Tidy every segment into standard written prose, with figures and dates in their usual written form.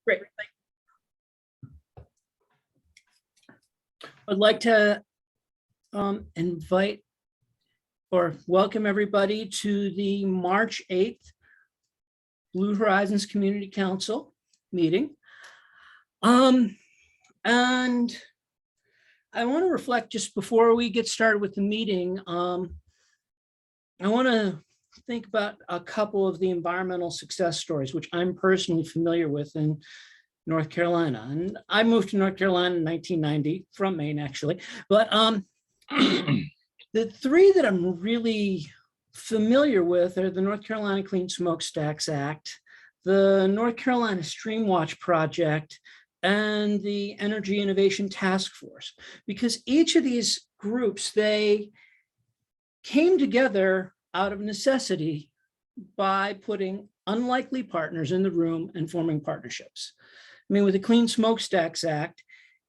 Great. I'd like to invite or welcome everybody to the March 8th Blue Horizons Community Council meeting. And I want to reflect just before we get started with the meeting. I want to think about a couple of the environmental success stories, which I'm personally familiar with in North Carolina. And I moved to North Carolina in 1990 from Maine, actually. But the three that I'm really familiar with are the North Carolina Clean Smokestacks Act, the North Carolina Stream Watch Project, and the Energy Innovation Task Force. Because each of these groups, they came together out of necessity by putting unlikely partners in the room and forming partnerships. I mean, with the Clean Smokestacks Act,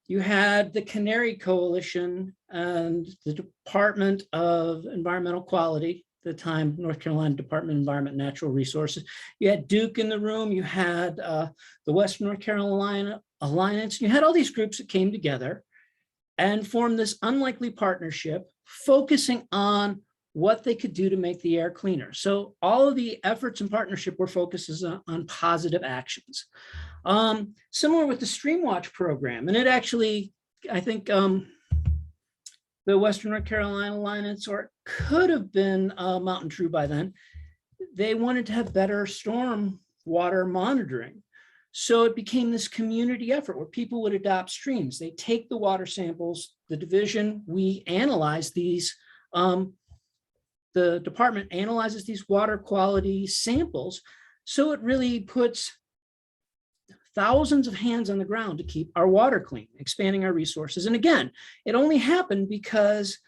you had the Canary Coalition and the Department of Environmental Quality, at the time, North Carolina Department of Environment and Natural Resources. You had Duke in the room, you had the West North Carolina Alliance, you had all these groups that came together and formed this unlikely partnership, focusing on what they could do to make the air cleaner. So all of the efforts and partnership were focuses on positive actions. Similar with the Stream Watch program, and it actually, I think the Western North Carolina Alliance, or it could have been Mountain True by then, they wanted to have better storm water monitoring. So it became this community effort where people would adopt streams. They take the water samples, the division, we analyze these, the department analyzes these water quality samples. So it really puts thousands of hands on the ground to keep our water clean, expanding our resources. And again, it only happened because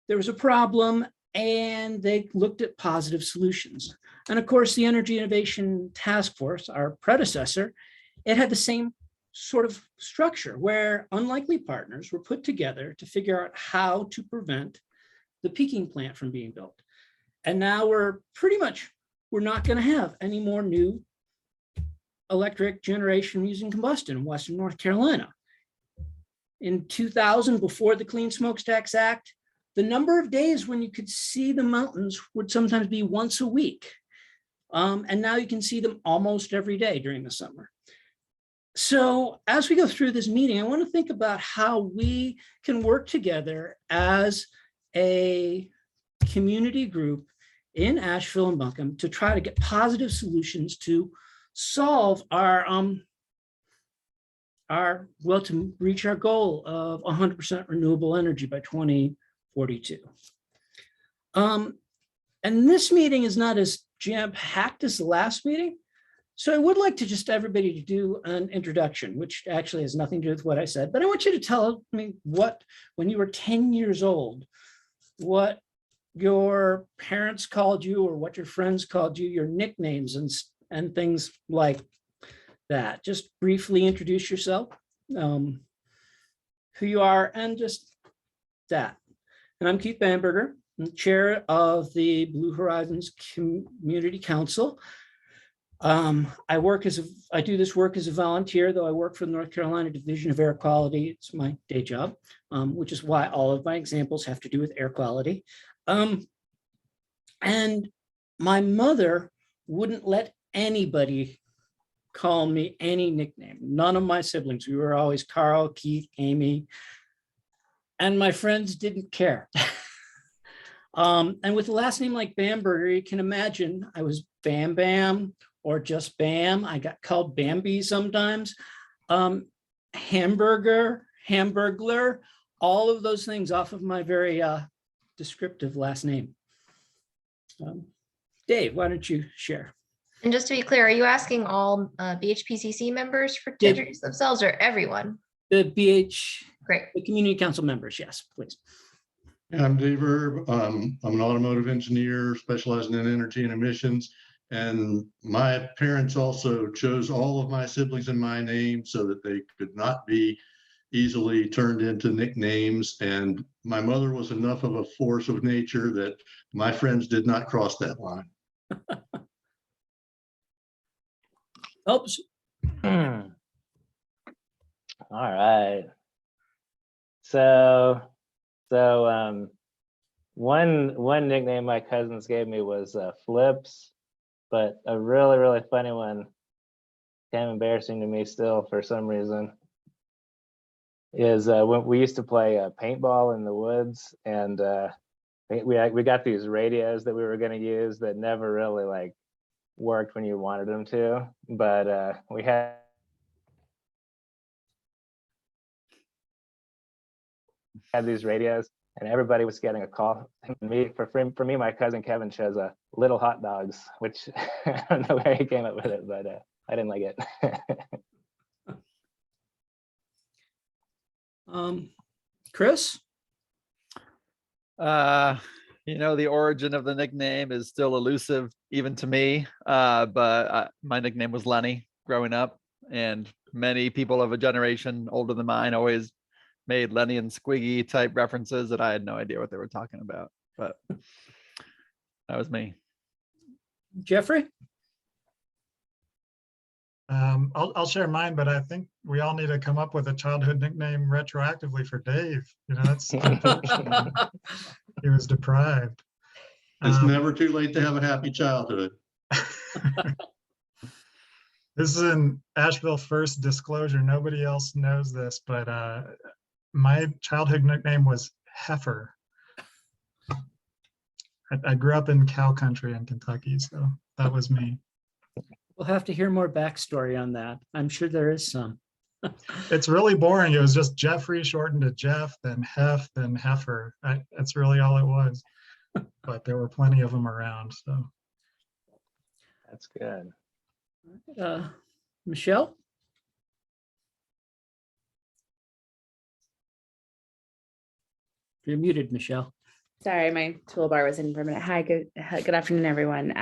there was a problem and they looked at positive solutions. And of course, the Energy Innovation Task Force, our predecessor, it had the same sort of structure where unlikely partners were put together to figure out how to prevent the peaking plant from being built. And now we're not going to have any more new electric generation using combustion in Western North Carolina. In 2000, before the Clean Smokestacks Act, the number of days when you could see the mountains would sometimes be once a week. And now you can see them almost every day during the summer. So as we go through this meeting, I want to think about how we can work together as a community group in Asheville and Buncombe to try to get positive solutions to solve to reach our goal of 100% renewable energy by 2042. And this meeting is not as jam-packed as the last meeting. So I would like to just everybody to do an introduction, which actually has nothing to do with what I said, but I want you to tell me what, when you were 10 years old, what your parents called you or what your friends called you, your nicknames and things like that. Just briefly introduce yourself, who you are, and just that. And I'm Keith Bamberger, I'm the chair of the Blue Horizons Community Council. I do this work as a volunteer, though I work for the North Carolina Division of Air Quality. It's my day job, which is why all of my examples have to do with air quality. And my mother wouldn't let anybody call me any nickname. None of my siblings. We were always Carl, Keith, Amy, and my friends didn't care. And with a last name like Bamberger, you can imagine I was Bam Bam or just Bam. I got called Bambi sometimes. Hamburger, Hamburglar, all of those things off of my very descriptive last name. Dave, why don't you share? And just to be clear, are you asking all BHPCC members to introduce themselves or everyone? The BH, great. The community council members, yes, please. I'm Dave Erb. I'm an automotive engineer specializing in energy and emissions. And my parents also chose all of my siblings in my name so that they could not be easily turned into nicknames. And my mother was enough of a force of nature that my friends did not cross that line. Oops. All right. So one nickname my cousins gave me was Flips, but a really funny one, kind of embarrassing to me still for some reason, is when we used to play paintball in the woods, and we got these radios that we were going to use that never really like worked when you wanted them to, but we had these radios, and everybody was getting a call. For me, my cousin Kevin chose Little Hot Dogs, which I don't know where he came up with it, but I didn't like it. Chris? The origin of the nickname is still elusive even to me, but my nickname was Lenny growing up, and many people of a generation older than mine always made Lenny and Squiggy type references that I had no idea what they were talking about, but that was me. Jeffrey? I'll share mine, but I think we all need to come up with a childhood nickname retroactively for Dave. That's unfortunate. He was deprived. It's never too late to have a happy childhood. This is an Asheville first disclosure. Nobody else knows this, but my childhood nickname was Heifer. I grew up in cow country in Kentucky, so that was me. We'll have to hear more backstory on that. I'm sure there is some. It's really boring. It was just Jeffrey shortened to Jeff, then Hef, then Heifer. That's really all it was. But there were plenty of them around. So That's good. Michelle? You're muted, Michelle. Sorry, my toolbar was in for a minute. Hi, good afternoon, everyone.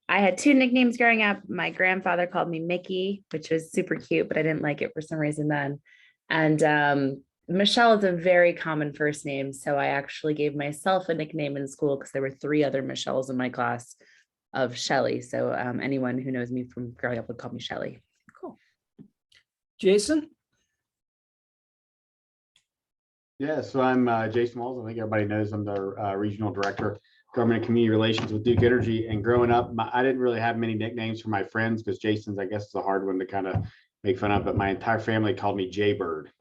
I had two nicknames growing up. My grandfather called me Mickey, which was super cute, but I didn't like it for some reason then. And Michelle is a very common first name, so I actually gave myself a nickname in school because there were 3 other Michelles in my class of Shelly. So anyone who knows me from growing up would call me Shelly. Cool. Jason? Yeah, so I'm Jason Walls. I think everybody knows I'm the Regional Director, Government and Community Relations with Duke Energy. And growing up, I didn't really have many nicknames for my friends because Jason's, I guess, is a hard one to kind of make fun of, but my entire family called me Jaybird.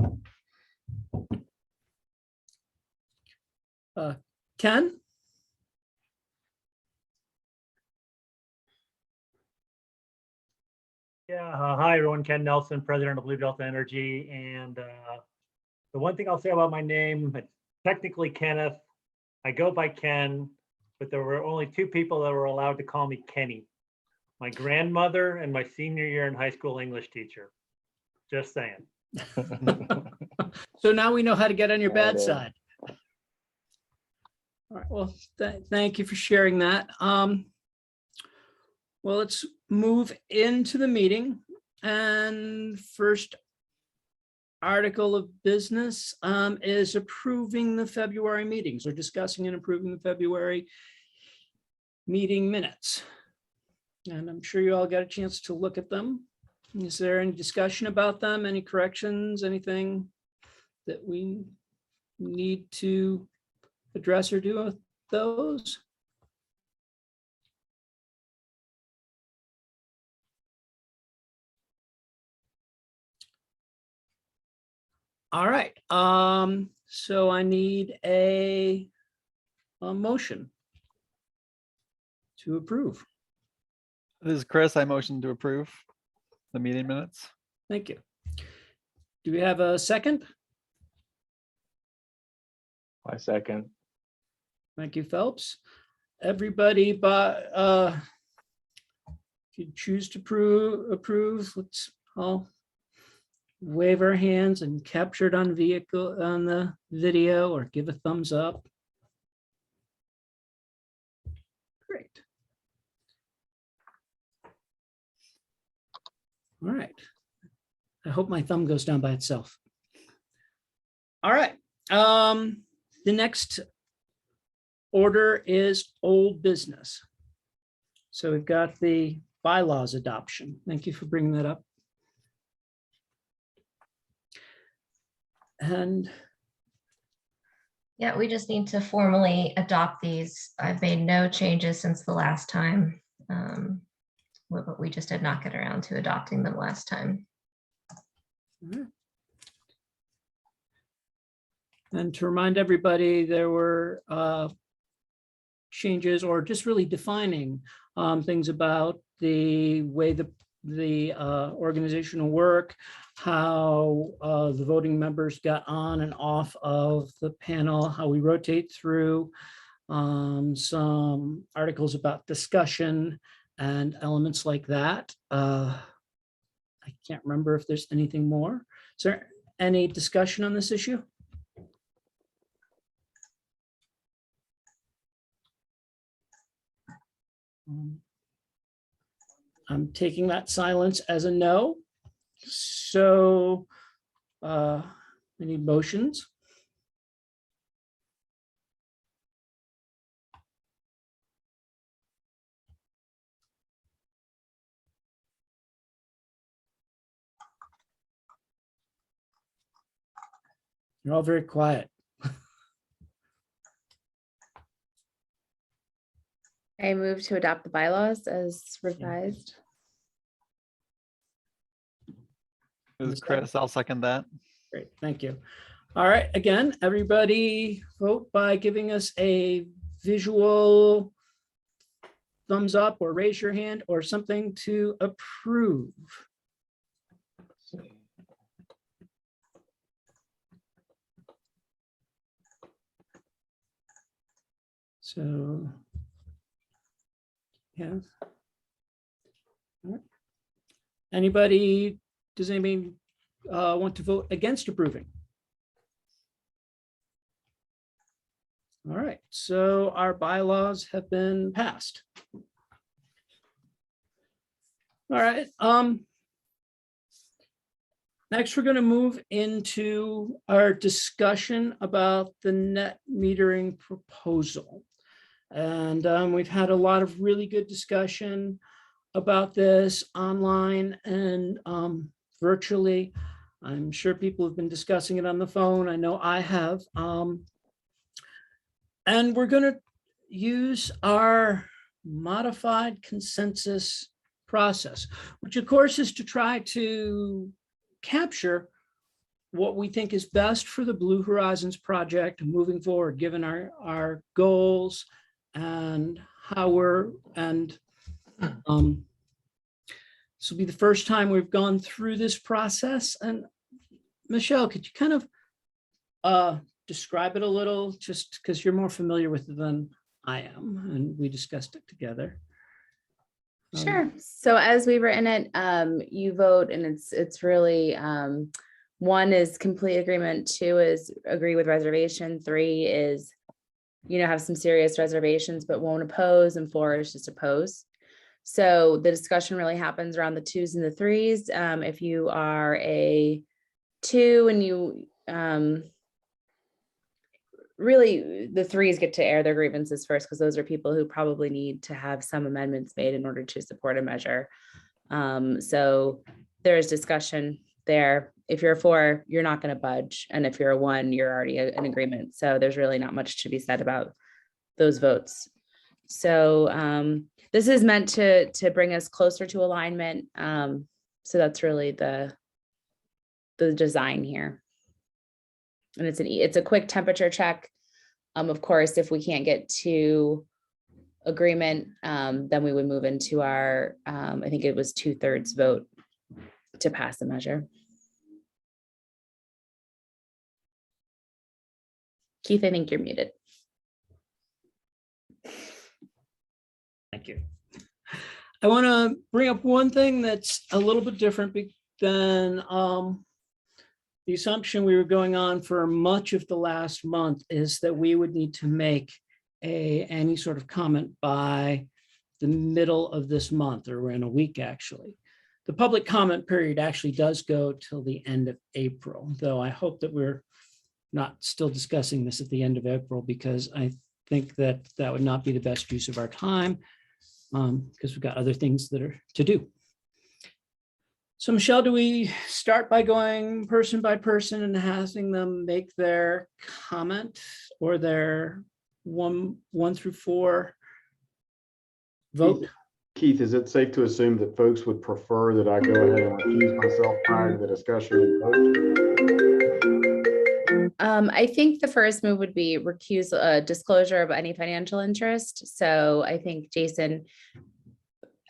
Ken? Yeah, hi everyone, Ken Nelson, President of Blue Delta Energy. And the one thing I'll say about my name, it's technically Kenneth. I go by Ken, but there were only 2 people that were allowed to call me Kenny. My grandmother and my senior year in high school English teacher. Just saying. So now we know how to get on your bad Got it. side. All right, well, thank you for sharing that. Well, let's move into the meeting. And first article of business is approving the February meetings, or discussing and approving the February meeting minutes. And I'm sure you all got a chance to look at them. Is there any discussion about them? Any corrections, anything that we need to address or do with those? All right, so I need a motion to approve. This is Chris. I motion to approve the meeting minutes. Thank you. Do we have a second? My second. Thank you, Phelps. Everybody, but if you choose to approve, let's all wave our hands and capture it on the video, or give a thumbs up. Great. All right. I hope my thumb goes down by itself. All right. The next order is old business. So we've got the bylaws adoption. Thank you for bringing that up. And Yeah, we just need to formally adopt these. I've made no changes since the last time. But we just did not get around to adopting them last time. And to remind everybody, there were changes or just really defining things about the way the organizational work, how the voting members got on and off of the panel, how we rotate through, some articles about discussion and elements like that. I can't remember if there's anything more. Is there any discussion on this issue? I'm taking that silence as a no. So we need motions. You're all very quiet. I move to adopt the bylaws as revised. This is Chris. I'll second that. Great, thank you. All right, again, everybody vote by giving us a visual thumbs up or raise your hand or something to approve. So, yeah. All right. Anybody, does anybody want to vote against approving? All right, so our bylaws have been passed. All right, next we're going to move into our discussion about the net metering proposal. And we've had a lot of really good discussion about this online and virtually. I'm sure people have been discussing it on the phone. I know I have. And we're going to use our modified consensus process, which of course is to try to capture what we think is best for the Blue Horizons project moving forward, given our goals and how we're, and this will be the first time we've gone through this process. And Michelle, could you kind of describe it a little, just because you're more familiar with it than I am, and we discussed it together. Sure. So as we've written it, you vote, and it's really 1 is complete agreement, 2 is agree with reservation, 3 is, have some serious reservations but won't oppose, and 4 is just oppose. So the discussion really happens around the 2s and the 3s. If you are a 2 and you really, the 3s get to air their grievances first, because those are people who probably need to have some amendments made in order to support a measure. So there is discussion there. If you're a 4, you're not going to budge. And if you're a 1, you're already in agreement. So there's really not much to be said about those votes. So this is meant to bring us closer to alignment. So that's really the design here. And it's a quick temperature check. Of course, if we can't get to agreement, then we would move into our, I think it was 2/3 vote to pass the measure. Keith, I think you're muted. Thank you. I want to bring up one thing that's a little bit different than the assumption we were going on for much of the last month is that we would need to make any sort of comment by the middle of this month, or in a week, actually. The public comment period actually does go till the end of April, though I hope that we're not still discussing this at the end of April, because I think that that would not be the best use of our time, because we've got other things that are to do. So Michelle, do we start by going person by person and having them make their comment or their one through four vote? Keith, is it safe to assume that folks would prefer that I go ahead and recuse myself prior to the discussion and vote? I think the first move would be recuse disclosure of any financial interest. So I think Jason,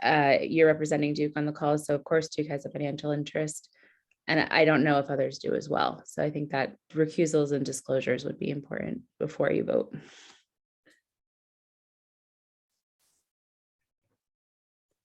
you're representing Duke on the call. So of course Duke has a financial interest. And I don't know if others do as well. So I think that recusals and disclosures would be important before you vote.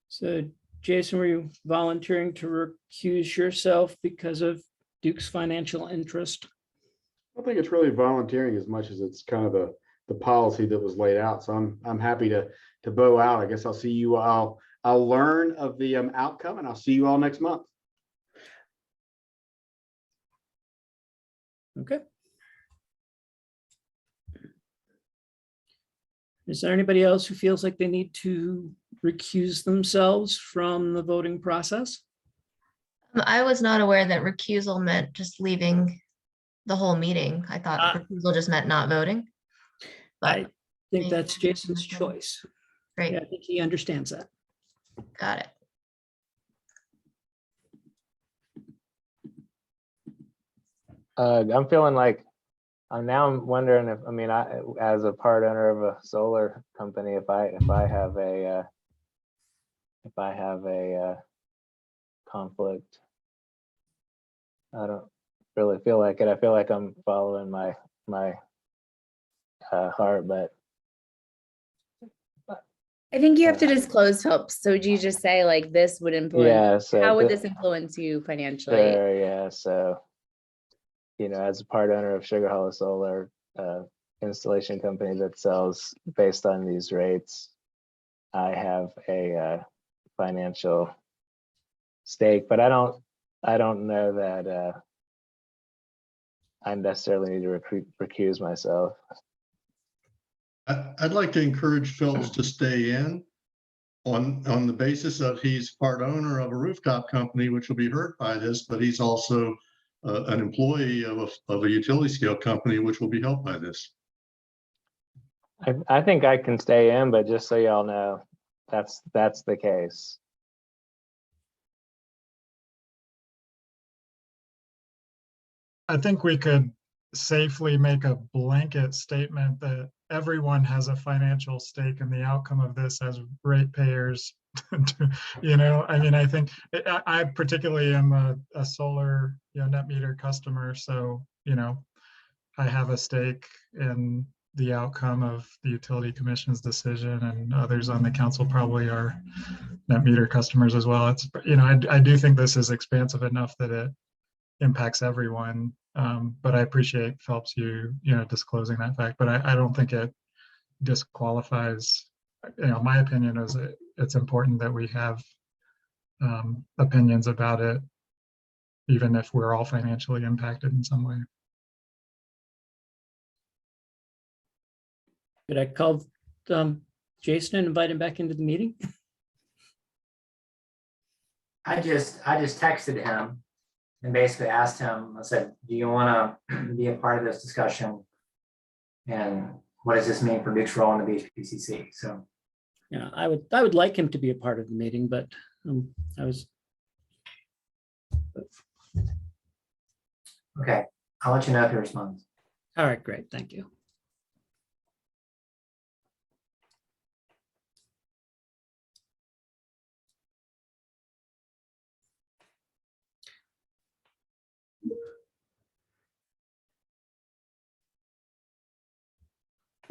So Jason, were you volunteering to recuse yourself because of Duke's financial interest? I don't think it's really volunteering as much as it's kind of the policy that was laid out. So I'm happy to bow out. I guess I'll see you all. I'll learn of the outcome and I'll see you all next month. Okay. Is there anybody else who feels like they need to recuse themselves from the voting process? I was not aware that recusal meant just leaving the whole meeting. I thought recusal just meant not voting. I But think that's Jason's choice. great, Yeah, I think he understands that. got it. I'm feeling like I'm wondering if, I mean, I, as a part owner of a solar company, if I have a conflict, I don't really feel like it. I feel like I'm following my heart, but I think you have to disclose, Phelps. So do you just say like this would influence, yeah. So how would this influence you financially? sure, yeah. So, you know, as a part owner of Sugar Hollow Solar, installation company that sells based on these rates, I have a financial stake, but I don't know that I necessarily need to recuse myself. I'd like to encourage Phelps to stay in on the basis of he's part owner of a rooftop company, which will be hurt by this, but he's also an employee of a utility scale company, which will be helped by this. I think I can stay in, but just so y'all know, that's the case. I think we could safely make a blanket statement that everyone has a financial stake in the outcome of this as ratepayers. You know, I mean, I think I particularly am a solar, net meter customer. So, I have a stake in the outcome of the utility commission's decision, and others on the council probably are net meter customers as well. It's, I do think this is expansive enough that it impacts everyone. But I appreciate Phelps, you disclosing that fact, but I don't think it disqualifies, my opinion is it's important that we have opinions about it, even if we're all financially impacted in some way. Could I call Jason and invite him back into the meeting? I just texted him and basically asked him, I said, do you want to be a part of this discussion? And what does this mean for Duke's role in the BPCC? So, Yeah, I would like him to be a part of the meeting, but okay, I'll let you know if he responds. all right, great, thank you.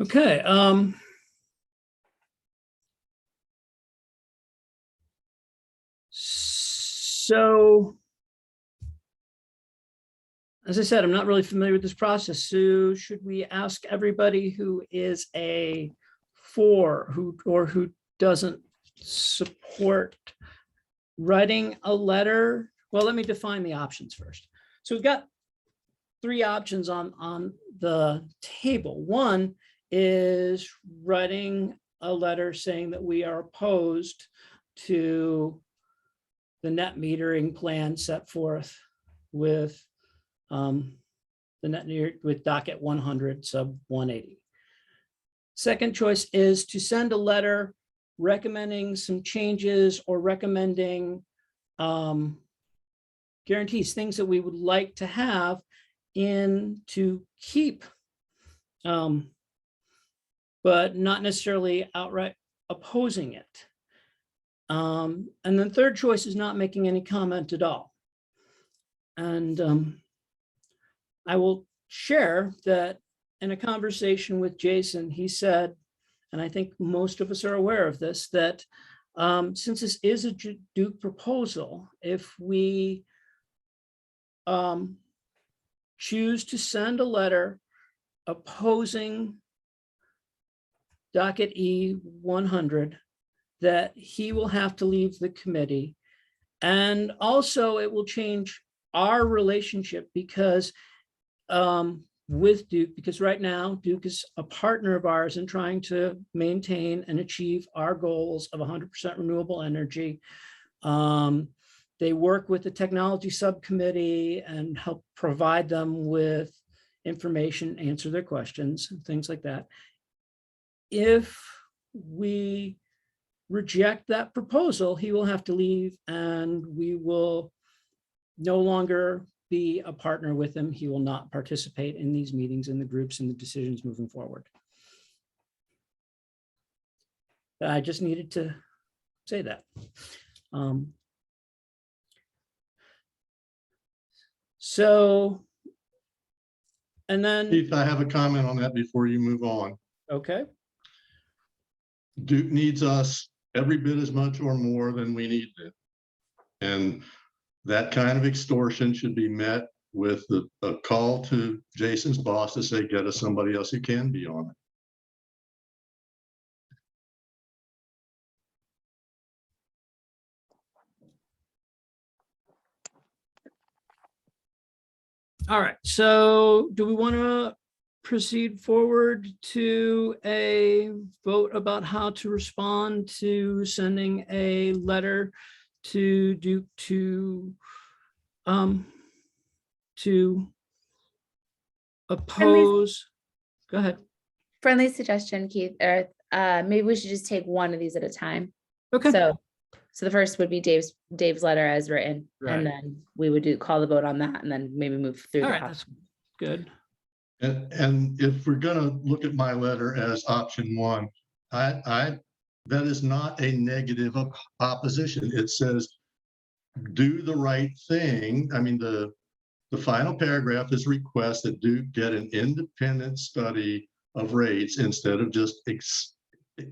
Okay, so as I said, I'm not really familiar with this process. So should we ask everybody who is a for who doesn't support writing a letter? Well, let me define the options first. So we've got three options on the table. One is writing a letter saying that we are opposed to the net metering plan set forth with with docket 100 sub 180. Second choice is to send a letter recommending some changes or recommending guarantees, things that we would like to have in to keep, but not necessarily outright opposing it. And then third choice is not making any comment at all. And I will share that in a conversation with Jason, he said, and I think most of us are aware of this, that since this is a Duke proposal, if we choose to send a letter opposing docket E 100, that he will have to leave the committee. And also it will change our relationship because with Duke, because right now Duke is a partner of ours in trying to maintain and achieve our goals of 100% renewable energy. They work with the technology subcommittee and help provide them with information, answer their questions, and things like that. If we reject that proposal, he will have to leave and we will no longer be a partner with him. He will not participate in these meetings, in the groups, and the decisions moving forward. I just needed to say that. So, and then, Keith, I have a comment on that before you move on. okay, Duke needs us every bit as much or more than we need it. And that kind of extortion should be met with a call to Jason's boss to say, get us somebody else who can be on it. all right. So do we want to proceed forward to a vote about how to respond to sending a letter to Duke to oppose? Go ahead. Friendly suggestion, Keith, or maybe we should just take one of these at a time. Okay. So the first would be Dave's letter as written, Right. and then we would call the vote on that, and then maybe move through. All the right, process. that's good. And if we're gonna look at my letter as option one, that is not a negative opposition. It says, do the right thing. I mean, the final paragraph is request that Duke get an independent study of rates instead of just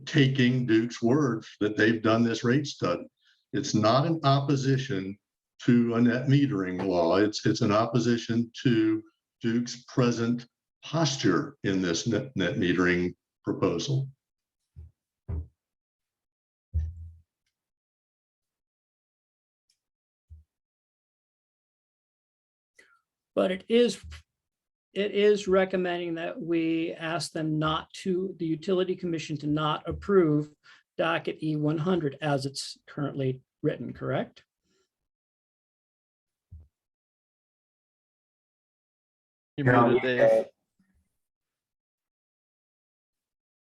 taking Duke's word that they've done this rate study. It's not an opposition to a net metering law. It's an opposition to Duke's present posture in this net metering proposal. But it is recommending that we ask them not to, the Utility Commission to not approve docket E 100 as it's currently written, correct? You muted, Dave.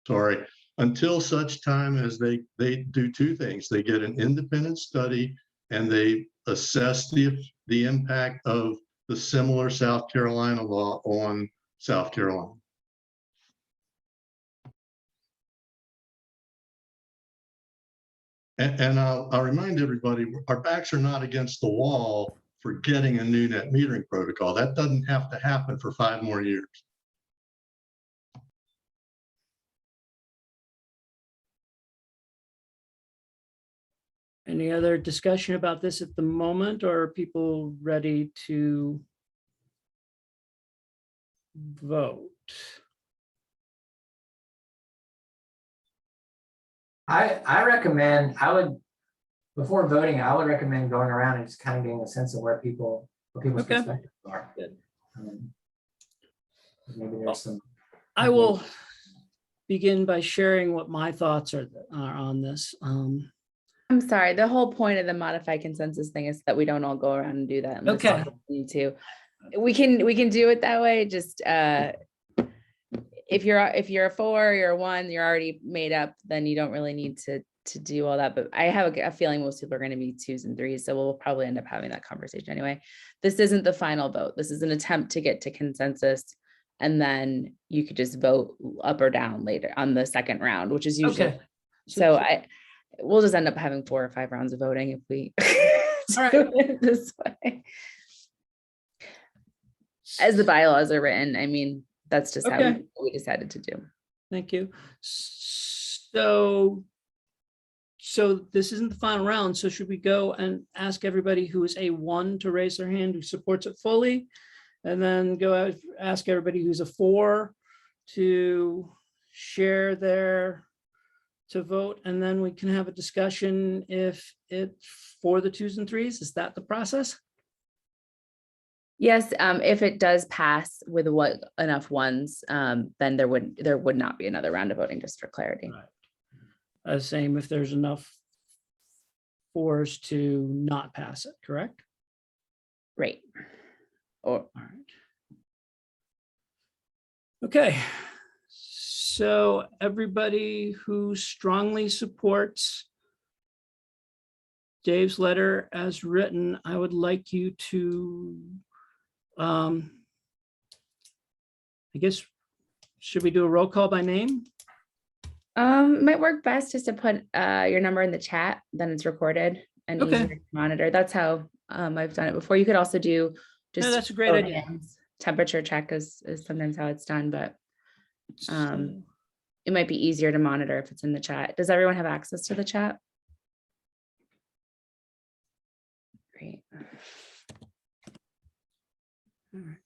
Sorry, until such time as they do two things. They get an independent study and they assess the impact of the similar South Carolina law on South Carolina. And I'll remind everybody, our backs are not against the wall for getting a new net metering protocol. That doesn't have to happen for 5 more years. Any other discussion about this at the moment, or are people ready to vote? I recommend, before voting, I would recommend going around and just kind of getting a sense of what people's Okay. perspectives are. Good. Maybe there's some. I will begin by sharing what my thoughts are on this. I'm sorry, the whole point of the modified consensus thing is that we don't all go around and do that. unless Okay. we need to. We can do it that way, just if you're a 4, you're a 1, you're already made up, then you don't really need to do all that. But I have a feeling most people are going to be 2s and 3s, so we'll probably end up having that conversation anyway. This isn't the final vote. This is an attempt to get to consensus, and then you could just vote up or down later on the second round, which is usually. Okay. So we'll just end up having 4 or 5 rounds of voting if we All right. do it this way. As the bylaws are written, I mean, that's just how Okay. we decided to do. Thank you. So this isn't the final round. So should we go and ask everybody who is a 1 to raise their hand who supports it fully? And then go out, ask everybody who's a 4 to share to vote, and then we can have a discussion if it's for the 2s and 3s. Is that the process? Yes, if it does pass with enough 1s, then there would not be another round of voting, just for clarity. Right. Same if there's enough 4s to not pass it, correct? Right. Or All right. Okay. So everybody who strongly supports Dave's letter as written, I would like you to, I guess, should we do a roll call by name? might work best just to put your number in the chat, then it's recorded and Okay. easier to monitor. That's how I've done it before. You could also do just No, that's a great show idea. hands. Temperature check is sometimes how it's done, but it might be easier to monitor if it's in the chat. Does everyone have access to the chat? Great. All right.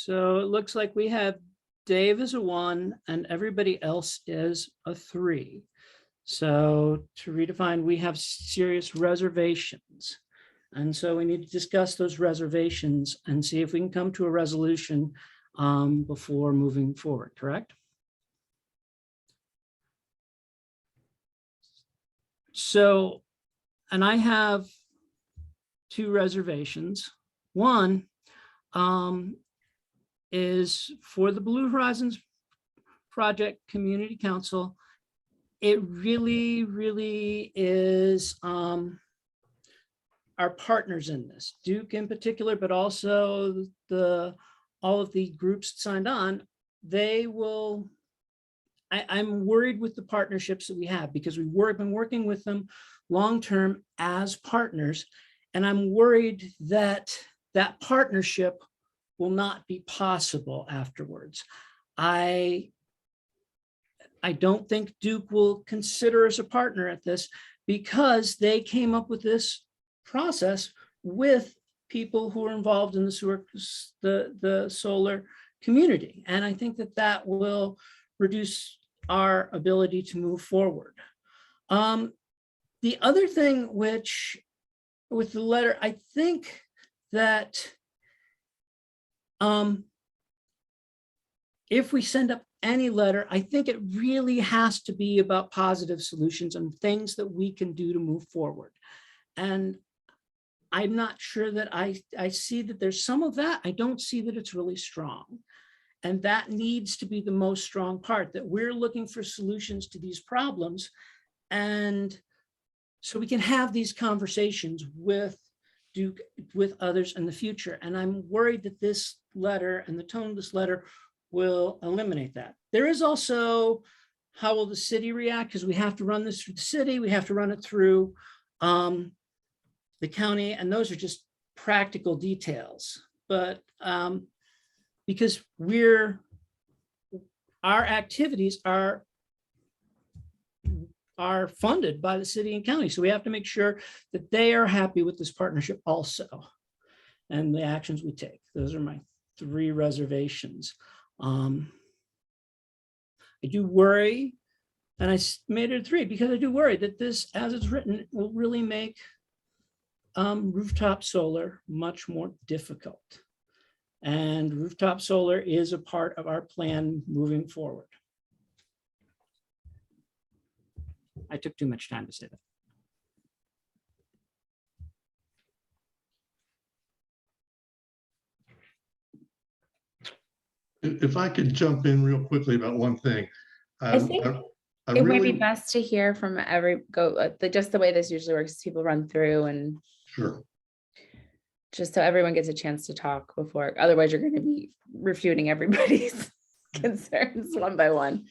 So it looks like we have Dave as a 1 and everybody else is a 3. So to redefine, we have serious reservations. And so we need to discuss those reservations and see if we can come to a resolution before moving forward, correct? So, and I have 2 reservations. One is for the Blue Horizons Project Community Council. It really, really is our partners in this, Duke in particular, but also all of the groups signed on. They will, I'm worried with the partnerships that we have because we've been working with them long-term as partners. And I'm worried that that partnership will not be possible afterwards. I don't think Duke will consider us a partner at this because they came up with this process with people who are involved in the solar community. And I think that will reduce our ability to move forward. The other thing which with the letter, I think that if we send up any letter, I think it really has to be about positive solutions and things that we can do to move forward. And I'm not sure that I see that there's some of that. I don't see that it's really strong. And that needs to be the most strong part, that we're looking for solutions to these problems. And so we can have these conversations with Duke, with others in the future. And I'm worried that this letter and the tone of this letter will eliminate that. There is also, how will the city react? Because we have to run this through the city. We have to run it through the county. And those are just practical details. But because our activities are are funded by the city and county. So we have to make sure that they are happy with this partnership also, and the actions we take. Those are my 3 reservations. I do worry, and I made it 3 because I do worry that this, as it's written, will really make rooftop solar much more difficult. And rooftop solar is a part of our plan moving forward. I took too much time to say that. If I could jump in real quickly about one thing. I think I it might be really, best to hear from just the way this usually works, is people run through and sure. just so everyone gets a chance to talk before, otherwise you're going to be refuting everybody's concerns one by one.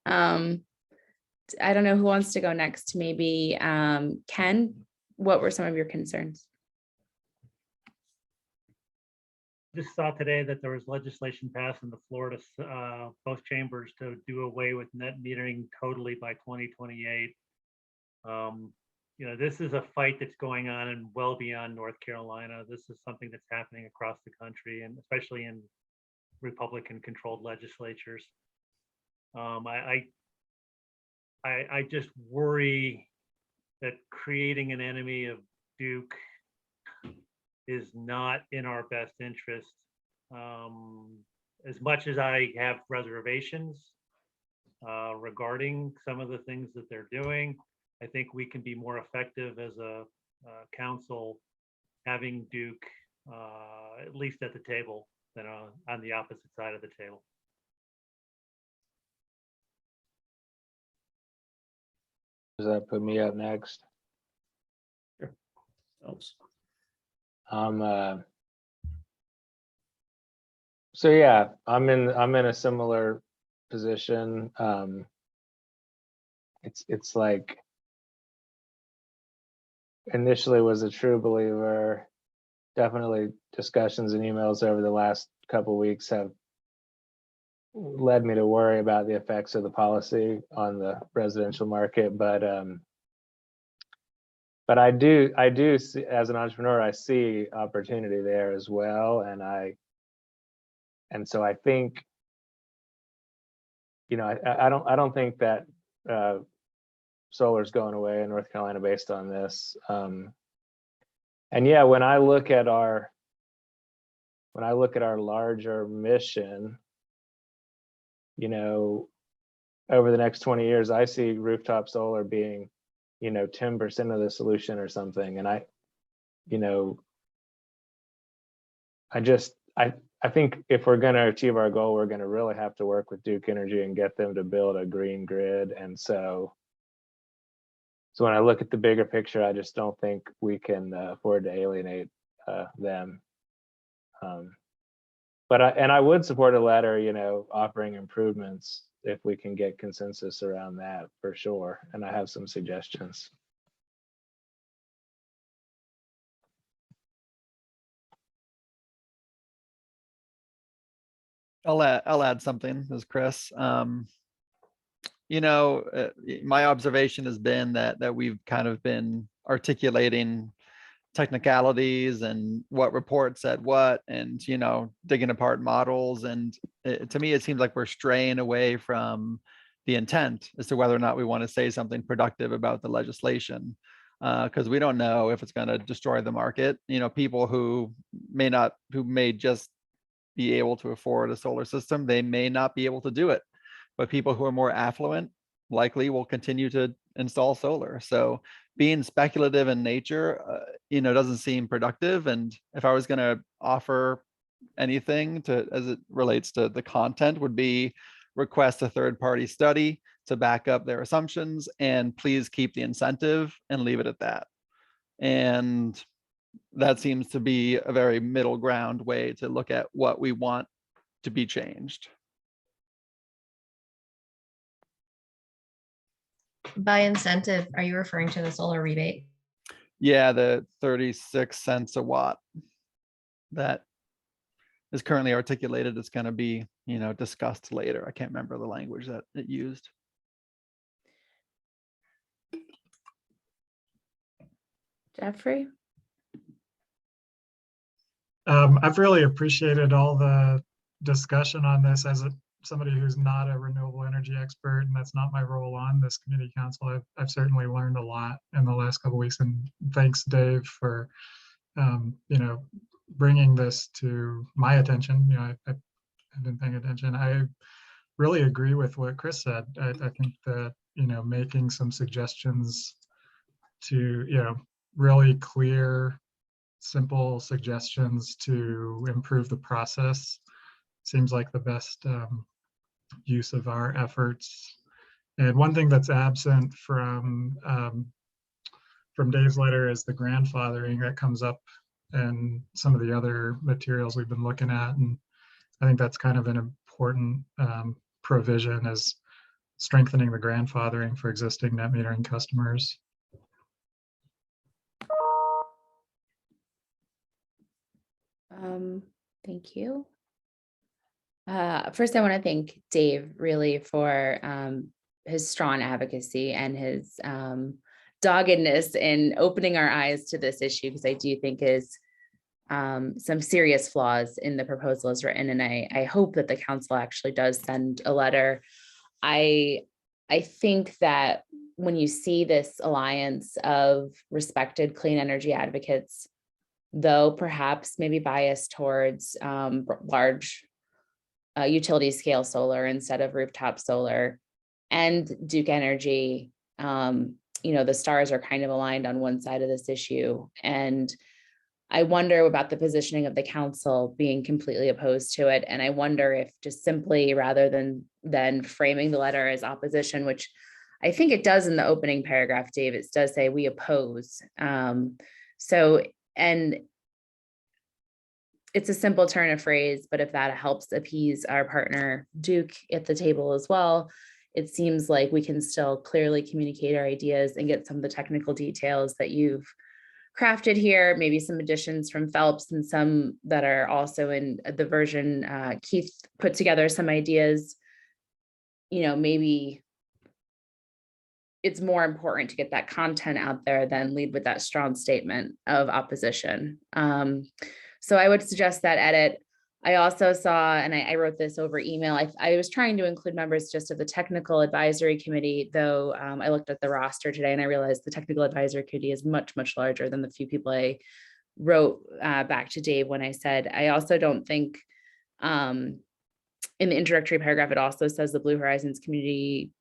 I don't know who wants to go next. Maybe Ken, what were some of your concerns? Just saw today that there was legislation passed in the Florida, both chambers, to do away with net metering totally by 2028. This is a fight that's going on and well beyond North Carolina. This is something that's happening across the country, and especially in Republican-controlled legislatures. I just worry that creating an enemy of Duke is not in our best interest. As much as I have reservations regarding some of the things that they're doing, I think we can be more effective as a council having Duke at least at the table than on the opposite side of the table. Does that put me up next? Helps. So yeah, I'm in a similar position. It's like, initially was a true believer. Definitely discussions and emails over the last couple of weeks have led me to worry about the effects of the policy on the residential market, but I do see, as an entrepreneur, I see opportunity there as well, and so I think, I don't think that solar is going away in North Carolina based on this. And yeah, when I look at our larger mission, over the next 20 years, I see rooftop solar being, 10% of the solution or something. And I think if we're going to achieve our goal, we're going to really have to work with Duke Energy and get them to build a green grid. And so when I look at the bigger picture, I just don't think we can afford to alienate them. But I would support a letter, offering improvements if we can get consensus around that, for sure. And I have some suggestions. I'll add something, this is Chris. My observation has been that we've kind of been articulating technicalities and what report said what, and digging apart models, and to me it seems like we're straying away from the intent as to whether or not we want to say something productive about the legislation, because we don't know if it's going to destroy the market. People who may just be able to afford a solar system, they may not be able to do it, but people who are more affluent likely will continue to install solar. So being speculative in nature, doesn't seem productive. And if I was going to offer anything as it relates to the content, would be request a third-party study to back up their assumptions, and please keep the incentive and leave it at that. And that seems to be a very middle ground way to look at what we want to be changed. By incentive, are you referring to the solar rebate? Yeah, the 36 cents a watt that is currently articulated. It's going to be, discussed later. I can't remember the language that it used. Jeffrey? I've really appreciated all the discussion on this as somebody who's not a renewable energy expert, and that's not my role on this community council. I've certainly learned a lot in the last couple of weeks, and thanks, Dave, for bringing this to my attention. I've been paying attention. I really agree with what Chris said. I think that making some suggestions to really clear, simple suggestions to improve the process seems like the best use of our efforts. And one thing that's absent from Dave's letter is the grandfathering that comes up and some of the other materials we've been looking at. And I think that's kind of an important provision, is strengthening the grandfathering for existing net metering customers. Thank you. First, I want to thank Dave really for his strong advocacy and his doggedness in opening our eyes to this issue, because I do think is some serious flaws in the proposal as written. And I hope that the council actually does send a letter. I think that when you see this alliance of respected clean energy advocates, though perhaps maybe biased towards large utility scale solar instead of rooftop solar, and Duke Energy, the stars are kind of aligned on one side of this issue. And I wonder about the positioning of the council being completely opposed to it. And I wonder if just simply, rather than framing the letter as opposition, which I think it does in the opening paragraph, Dave, it does say we oppose. And it's a simple turn of phrase, but if that helps appease our partner Duke at the table as well, it seems like we can still clearly communicate our ideas and get some of the technical details that you've crafted here, maybe some additions from Phelps and some that are also in the version Keith put together some ideas. Maybe it's more important to get that content out there than lead with that strong statement of opposition. So I would suggest that edit. I also saw, and I wrote this over email, I was trying to include members just of the technical advisory committee, though I looked at the roster today and I realized the technical advisory committee is much, much larger than the few people I wrote back to Dave when I said. I also don't think in the introductory paragraph, it also says the Blue Horizons community,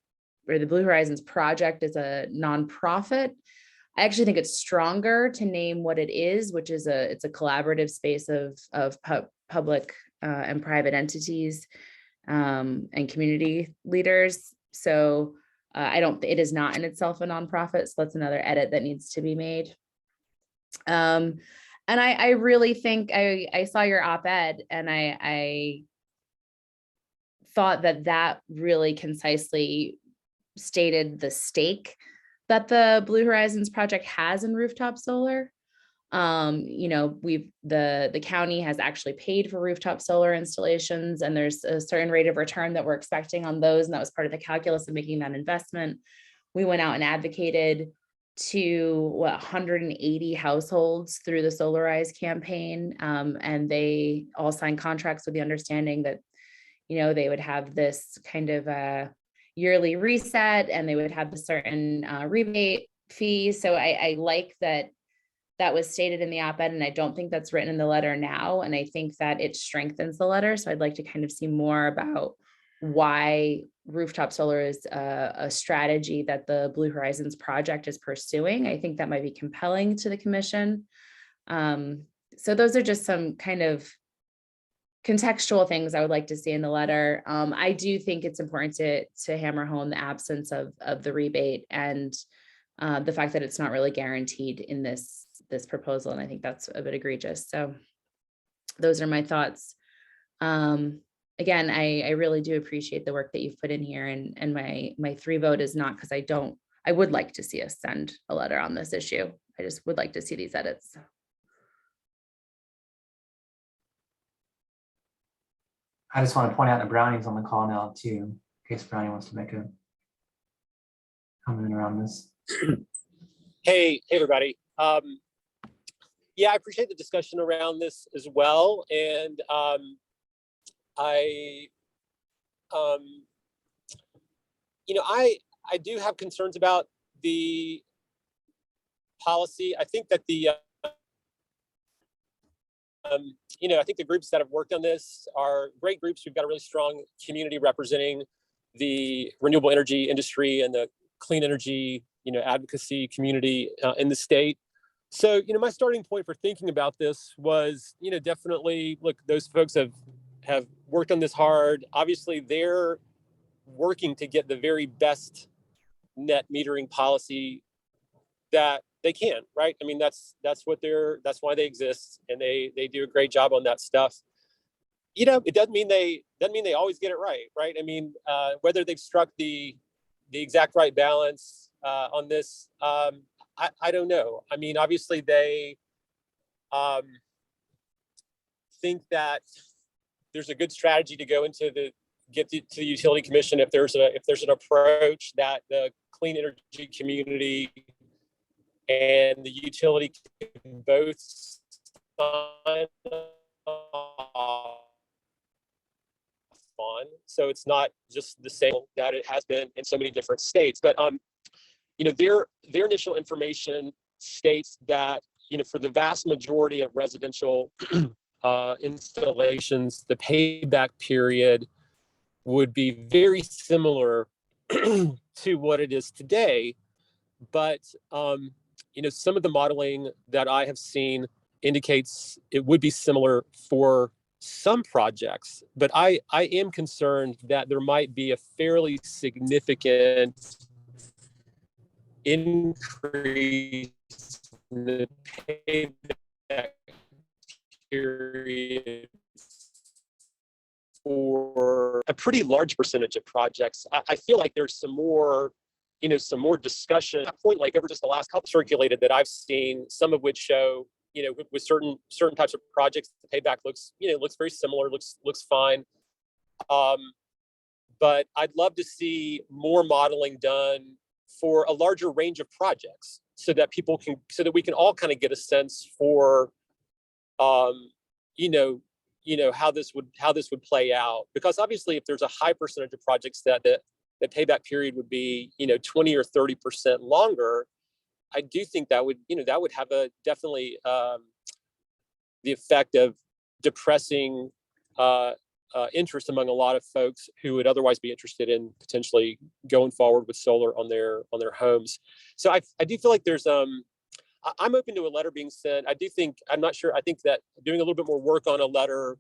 or the Blue Horizons project, is a nonprofit. I actually think it's stronger to name what it is, which is it's a collaborative space of public and private entities and community leaders. So it is not in itself a nonprofit. So that's another edit that needs to be made. And I really think I saw your op-ed, and I thought that really concisely stated the stake that the Blue Horizons project has in rooftop solar. The county has actually paid for rooftop solar installations, and there's a certain rate of return that we're expecting on those. And that was part of the calculus of making that investment. We went out and advocated to 180 households through the Solarize campaign. And they all signed contracts with the understanding that, they would have this kind of yearly reset, and they would have a certain rebate fee. So I like that was stated in the op-ed, and I don't think that's written in the letter now. And I think that it strengthens the letter. So I'd like to kind of see more about why rooftop solar is a strategy that the Blue Horizons project is pursuing. I think that might be compelling to the commission. So those are just some kind of contextual things I would like to see in the letter. I do think it's important to hammer home the absence of the rebate and the fact that it's not really guaranteed in this proposal. And I think that's a bit egregious. So those are my thoughts. Again, I really do appreciate the work that you've put in here, and my 3 vote is not because I would like to see us send a letter on this issue. I just would like to see these edits. I just want to point out that Brownie's on the call now too, in case Brownie wants to make a comment around this. Hey everybody. Yeah, I appreciate the discussion around this as well. And I do have concerns about the policy. I think that I think the groups that have worked on this are great groups. We've got a really strong community representing the renewable energy industry and the clean energy, advocacy community in the state. So, my starting point for thinking about this was, definitely, look, those folks have worked on this hard. Obviously, they're working to get the very best net metering policy that they can, right? I mean, that's why they exist, and they do a great job on that stuff. It doesn't mean they always get it right? I mean, whether they've struck the exact right balance on this, I don't know. I mean, obviously they think that there's a good strategy to go into get to the utility commission if there's an approach that the clean energy community and the utility can both sign off on. So it's not just the same that it has been in so many different states. But their initial information states that for the vast majority of residential installations, the payback period would be very similar to what it is today. But some of the modeling that I have seen indicates it would be similar for some projects, but I am concerned that there might be a fairly significant increase in the payback period for a pretty large percentage of projects. I feel like there's some more discussion at that point, like over just the last couple circulated that I've seen, some of which show, with certain types of projects, the payback looks very similar, looks fine. But I'd love to see more modeling done for a larger range of projects so that we can all kind of get a sense for, how this would play out. Because obviously if there's a high percentage of projects that the payback period would be, 20 or 30% longer, I do think that would have definitely the effect of depressing interest among a lot of folks who would otherwise be interested in potentially going forward with solar on their homes. So I do feel like there's I'm open to a letter being sent. I'm not sure. I think that doing a little bit more work on a letter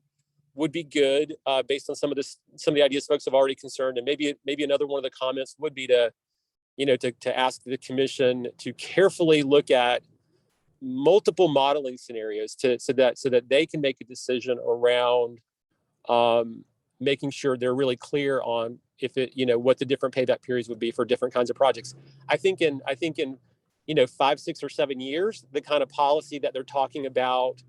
would be good based on some of the ideas folks have already concerned. And maybe another one of the comments would be to ask the commission to carefully look at multiple modeling scenarios so that they can make a decision around making sure they're really clear on what the different payback periods would be for different kinds of projects. I think in 5, 6, or 7 years, the kind of policy that they're talking about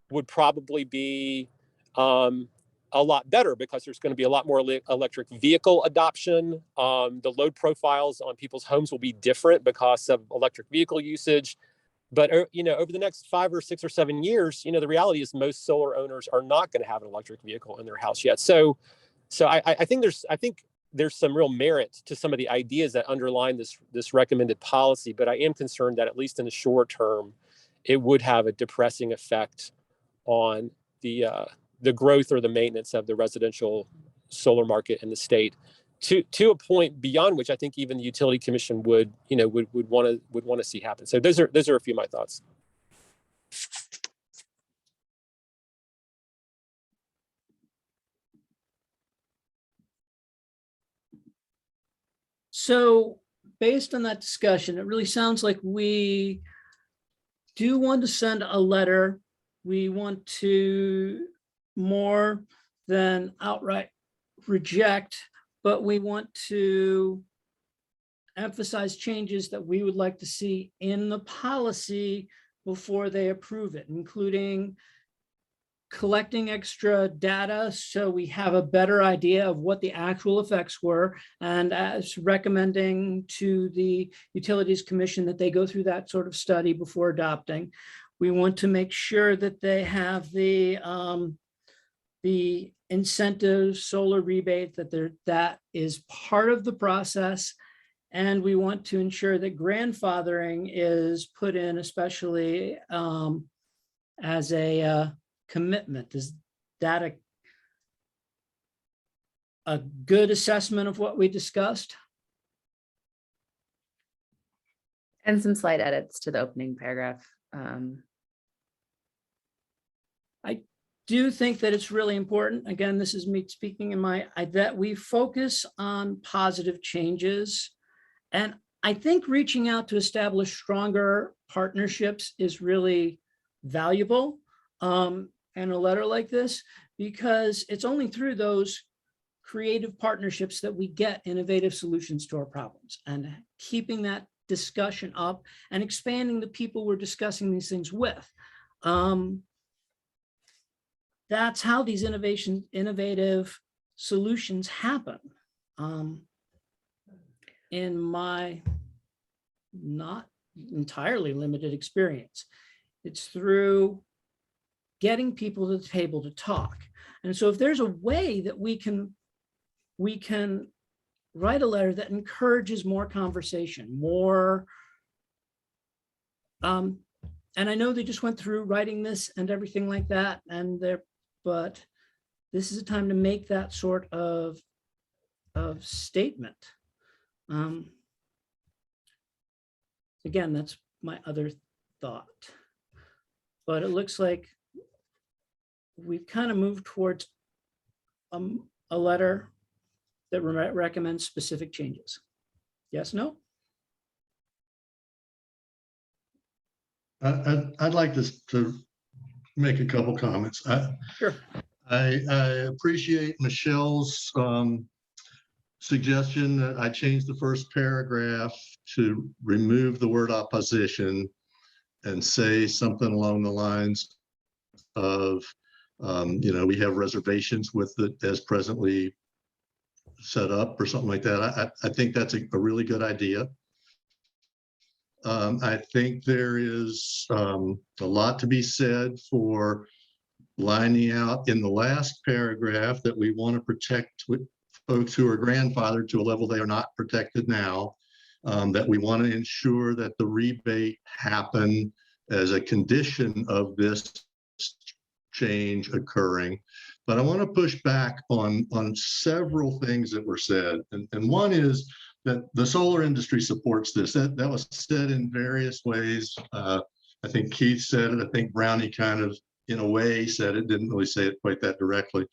would probably be a lot better because there's going to be a lot more electric vehicle adoption. The load profiles on people's homes will be different because of electric vehicle usage. But over the next 5 or 6 or 7 years, the reality is most solar owners are not going to have an electric vehicle in their house yet. So I think there's some real merit to some of the ideas that underline this recommended policy. But I am concerned that at least in the short term, it would have a depressing effect on the growth or the maintenance of the residential solar market in the state, to a point beyond which I think even the utility commission would want to see happen. So those are a few of my thoughts. So based on that discussion, it really sounds like we do want to send a letter. We want to more than outright reject, but we want to emphasize changes that we would like to see in the policy before they approve it, including collecting extra data so we have a better idea of what the actual effects were, and as recommending to the Utilities Commission that they go through that sort of study before adopting. We want to make sure that they have the incentive solar rebate, that is part of the process. And we want to ensure that grandfathering is put in, especially as a commitment. Is that a good assessment of what we discussed? And some slight edits to the opening paragraph. I do think that it's really important. Again, this is me speaking in that we focus on positive changes. And I think reaching out to establish stronger partnerships is really valuable in a letter like this, because it's only through those creative partnerships that we get innovative solutions to our problems, and keeping that discussion up and expanding the people we're discussing these things with. That's how these innovative solutions happen. In my not entirely limited experience, it's through getting people to the table to talk. And so if there's a way that we can write a letter that encourages more conversation, more, and I know they just went through writing this and everything like that, but this is a time to make that sort of statement. Again, that's my other thought. But it looks like we've kind of moved towards a letter that recommends specific changes. Yes, no? I'd like to make a couple comments. Sure. I appreciate Michelle's suggestion that I change the first paragraph to remove the word opposition and say something along the lines of, we have reservations with it as presently set up, or something like that. I think that's a really good idea. I think there is a lot to be said for lining out in the last paragraph that we want to protect folks who are grandfathered to a level they are not protected now, that we want to ensure that the rebate happen as a condition of this change occurring. But I want to push back on several things that were said. And one is that the solar industry supports this. That was said in various ways. I think Keith said it. I think Brownie kind of, in a way, said it, didn't really say it quite that directly.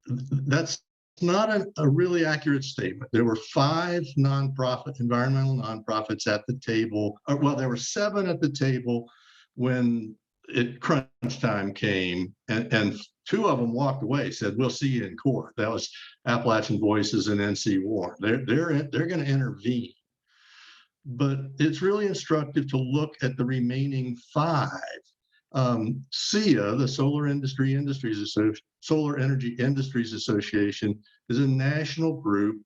That's not a really accurate statement. There were 5 environmental nonprofits at the table. Well, there were 7 at the table when crunch time came, and 2 of them walked away, said, "We'll see you in court." That was Appalachian Voices and NC Warren. They're going to intervene. But it's really instructive to look at the remaining 5. SEIA, the Solar Energy Industries Association, is a national group.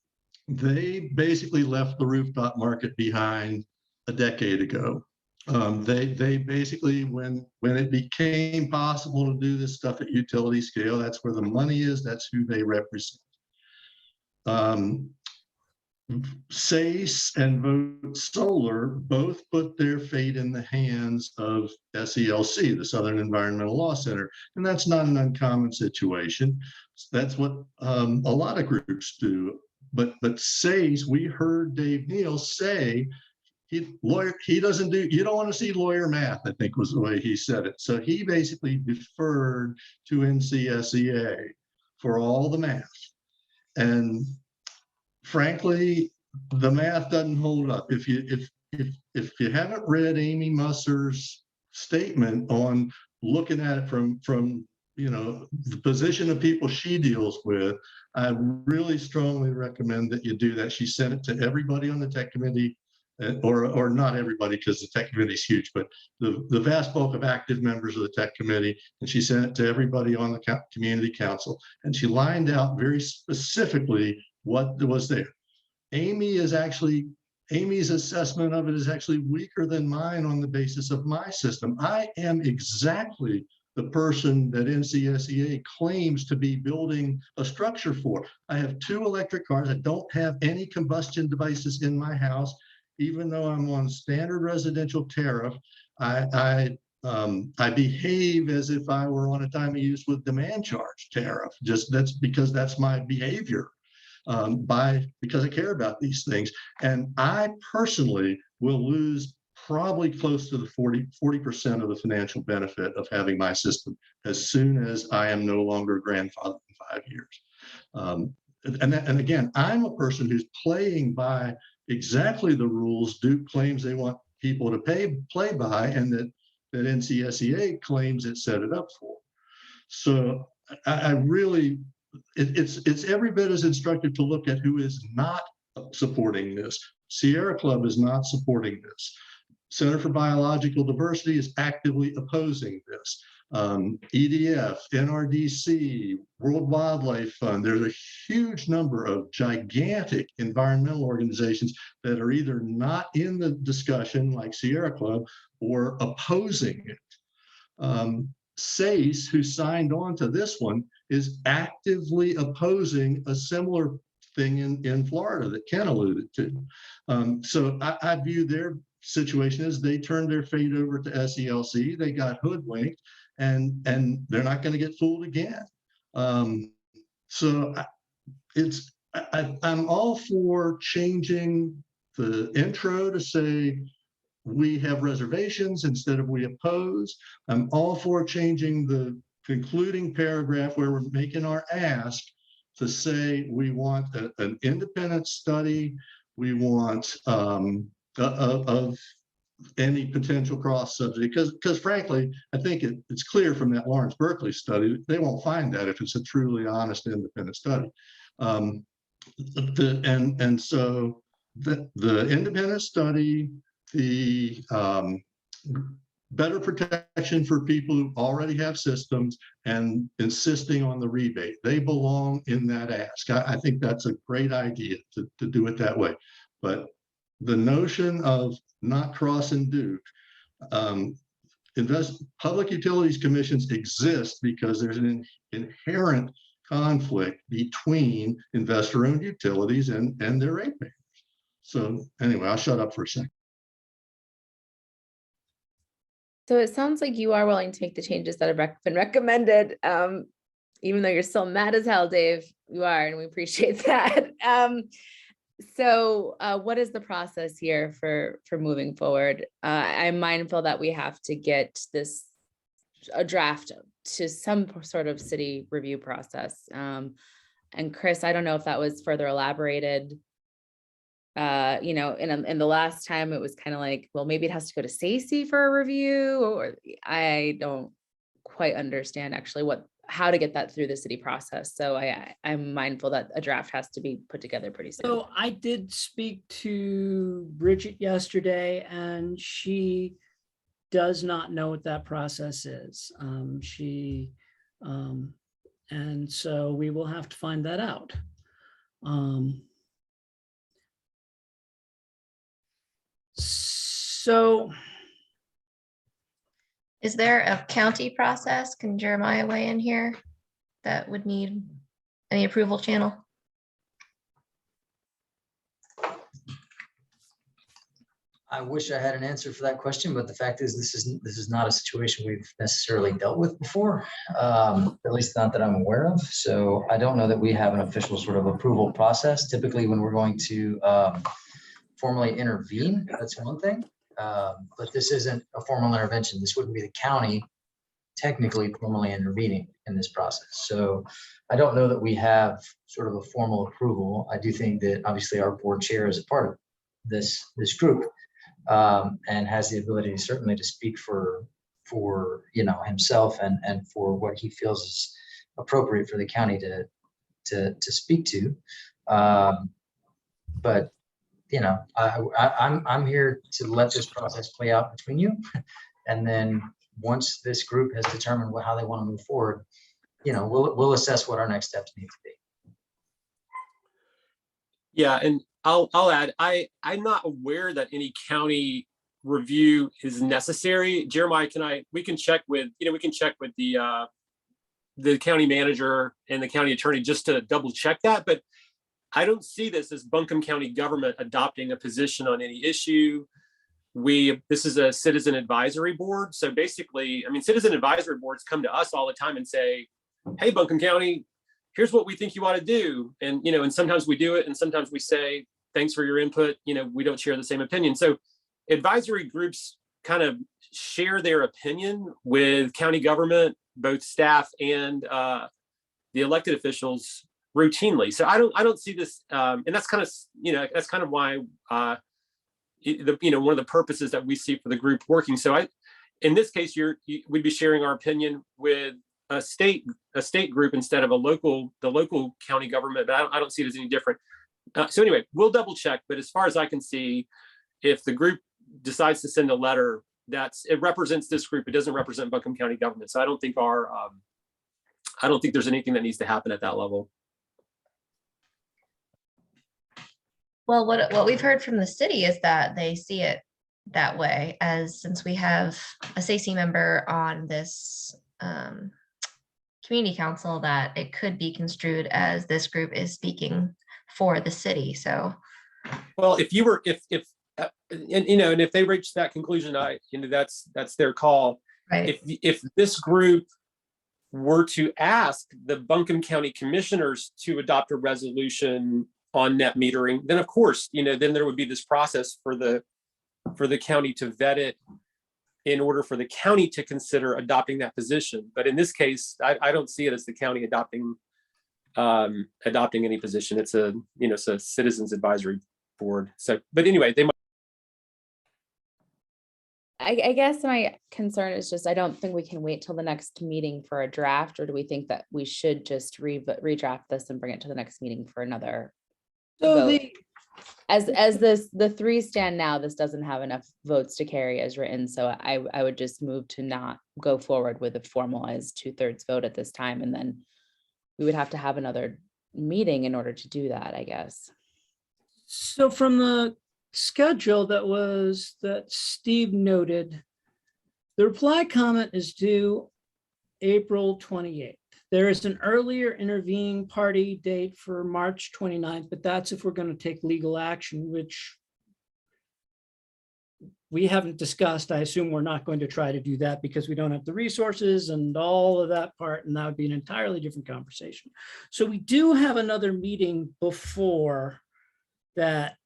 They basically left the rooftop market behind a decade ago. They basically, when it became possible to do this stuff at utility scale, that's where the money is, that's who they represent. SACE and Vote Solar both put their fate in the hands of SELC, the Southern Environmental Law Center, and that's not an uncommon situation. That's what a lot of groups do. But SACE, we heard Dave Neal say, he doesn't do, you don't want to see lawyer math, I think was the way he said it. So he basically deferred to NCSEA for all the math. And frankly, the math doesn't hold up. If you haven't read Amy Musser's statement on looking at it from the position of people she deals with, I really strongly recommend that you do that. She sent it to everybody on the tech committee. or not everybody, because the tech committee is huge, but the vast bulk of active members of the tech committee, and she sent it to everybody on the community council, and she lined out very specifically what was there. Amy's assessment of it is actually weaker than mine on the basis of my system. I am exactly the person that NCSEA claims to be building a structure for. I have 2 electric cars. I don't have any combustion devices in my house, even though I'm on standard residential tariff. I behave as if I were on a time of use with demand charge tariff. That's because that's my behavior. Because I care about these things. And I personally will lose probably close to the 40% of the financial benefit of having my system as soon as I am no longer grandfathered in 5 years. And again, I'm a person who's playing by exactly the rules Duke claims they want people to play by, and that NCSEA claims it set it up for. So I really, it's every bit as instructive to look at who is not supporting this. Sierra Club is not supporting this. Center for Biological Diversity is actively opposing this. EDF, NRDC, World Wildlife Fund, there's a huge number of gigantic environmental organizations that are either not in the discussion like Sierra Club or opposing it. SACE, who signed on to this one, is actively opposing a similar thing in Florida that Ken alluded to. So I view their situation as they turned their fate over to SELC. They got hoodwinked, and they're not going to get fooled again. So I'm all for changing the intro to say we have reservations instead of we oppose. I'm all for changing the concluding paragraph where we're making our ask to say we want an independent study. We want of any potential cross subsidy, because frankly, I think it's clear from that Lawrence Berkeley study, they won't find that if it's a truly honest independent study. So the independent study, the better protection for people who already have systems, and insisting on the rebate, they belong in that ask. I think that's a great idea to do it that way. But the notion of not crossing Duke, public utilities commissions exist because there's an inherent conflict between investor-owned utilities and their ratepayers. So anyway, I'll shut up for a second. So it sounds like you are willing to make the changes that have been recommended, even though you're still mad as hell, Dave. You are, and we appreciate that. So what is the process here for moving forward? I'm mindful that we have to get a draft to some sort of city review process. And Chris, I don't know if that was further elaborated. In the last time it was kind of like, well, maybe it has to go to Stacy for a review, or I don't quite understand actually how to get that through the city process. So I'm mindful that a draft has to be put together pretty soon. So I did speak to Bridget yesterday, and she does not know what that process is. And so we will have to find that out. So Is there a county process? Can Jeremiah weigh in here that would need any approval channel? I wish I had an answer for that question, but the fact is this is not a situation we've necessarily dealt with before, at least not that I'm aware of. So I don't know that we have an official sort of approval process. Typically, when we're going to formally intervene, that's one thing. But this isn't a formal intervention. This wouldn't be the county technically formally intervening in this process. So I don't know that we have sort of a formal approval. I do think that obviously our board chair is a part of this group, and has the ability certainly to speak for himself and for what he feels is appropriate for the county to speak to. But I'm here to let this process play out between you. And then once this group has determined how they want to move forward, we'll assess what our next steps need to be. Yeah, and I'll add, I'm not aware that any county review is necessary. Jeremiah, we can check with the county manager and the county attorney just to double check that, but I don't see this as Buncombe County government adopting a position on any issue. This is a citizen advisory board. So basically, I mean, citizen advisory boards come to us all the time and say, hey, Buncombe County, here's what we think you ought to do. And, and sometimes we do it. And sometimes we say, thanks for your input. We don't share the same opinion. So advisory groups kind of share their opinion with county government, both staff and the elected officials routinely. So I don't see this. And that's kind of why one of the purposes that we see for the group working. So in this case, we'd be sharing our opinion with a state group instead of the local county government, but I don't see it as any different. So anyway, we'll double check. But as far as I can see, if the group decides to send a letter, it represents this group. It doesn't represent Buncombe County government. So I don't think there's anything that needs to happen at that level. Well, what we've heard from the city is that they see it that way, as since we have a SACI member on this community council, that it could be construed as this group is speaking for the city. So, well, if they reach that conclusion, that's their call. Right. If this group were to ask the Buncombe County commissioners to adopt a resolution on net metering, then of course, then there would be this process for the county to vet it in order for the county to consider adopting that position. But in this case, I don't see it as the county adopting any position. It's a citizens advisory board. So, but anyway, they might. I guess my concern is just, I don't think we can wait till the next meeting for a draft, or do we think that we should just redraft this and bring it to the next meeting for another vote? As the three stand now, this doesn't have enough votes to carry as written. So I would just move to not go forward with a formalized 2/3 vote at this time. And then we would have to have another meeting in order to do that, I guess. So from the schedule that Steve noted, the reply comment is due April 28th. There is an earlier intervening party date for March 29th, but that's if we're going to take legal action, which we haven't discussed. I assume we're not going to try to do that because we don't have the resources and all of that part, and that would be an entirely different conversation. So we do have another meeting before that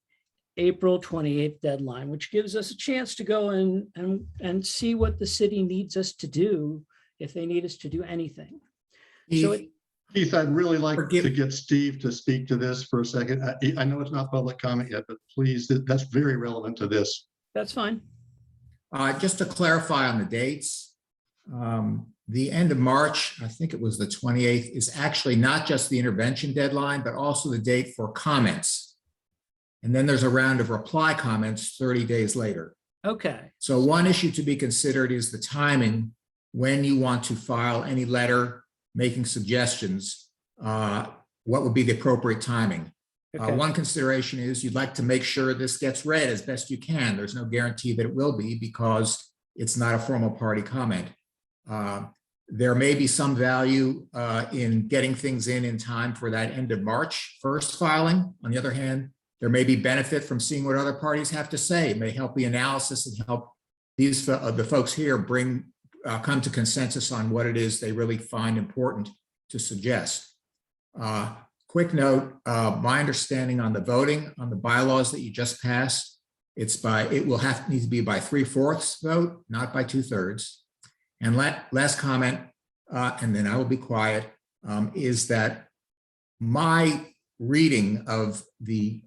April 28th deadline, which gives us a chance to go and see what the city needs us to do, if they need us to do anything. Keith, I'd really like to get Steve to speak to this for a second. I know it's not public comment yet, but please, that's very relevant to this. That's fine. Just to clarify on the dates, the end of March, I think it was the 28th, is actually not just the intervention deadline, but also the date for comments. And then there's a round of reply comments 30 days later. Okay. So one issue to be considered is the timing when you want to file any letter making suggestions. What would be the appropriate timing? Okay. One consideration is you'd like to make sure this gets read as best you can. There's no guarantee that it will be because it's not a formal party comment. There may be some value in getting things in time for that end of March 1st filing. On the other hand, there may be benefit from seeing what other parties have to say. It may help the analysis and help the folks here come to consensus on what it is they really find important to suggest. Quick note, my understanding on the voting on the bylaws that you just passed, it will need to be by 3/4 vote, not by 2/3. And last comment, and then I will be quiet, is that my reading of the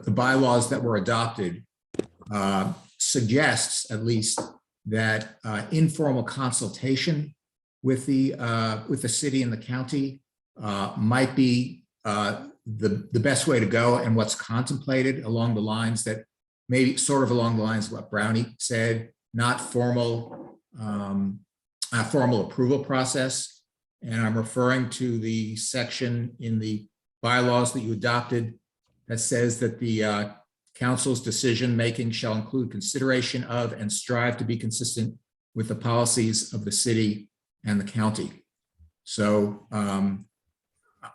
bylaws that were adopted suggests, at least, that informal consultation with the city and the county might be the best way to go and what's contemplated along the lines that maybe sort of along the lines of what Brownie said, not formal approval process. And I'm referring to the section in the bylaws that you adopted that says that the council's decision-making shall include consideration of and strive to be consistent with the policies of the city and the county. So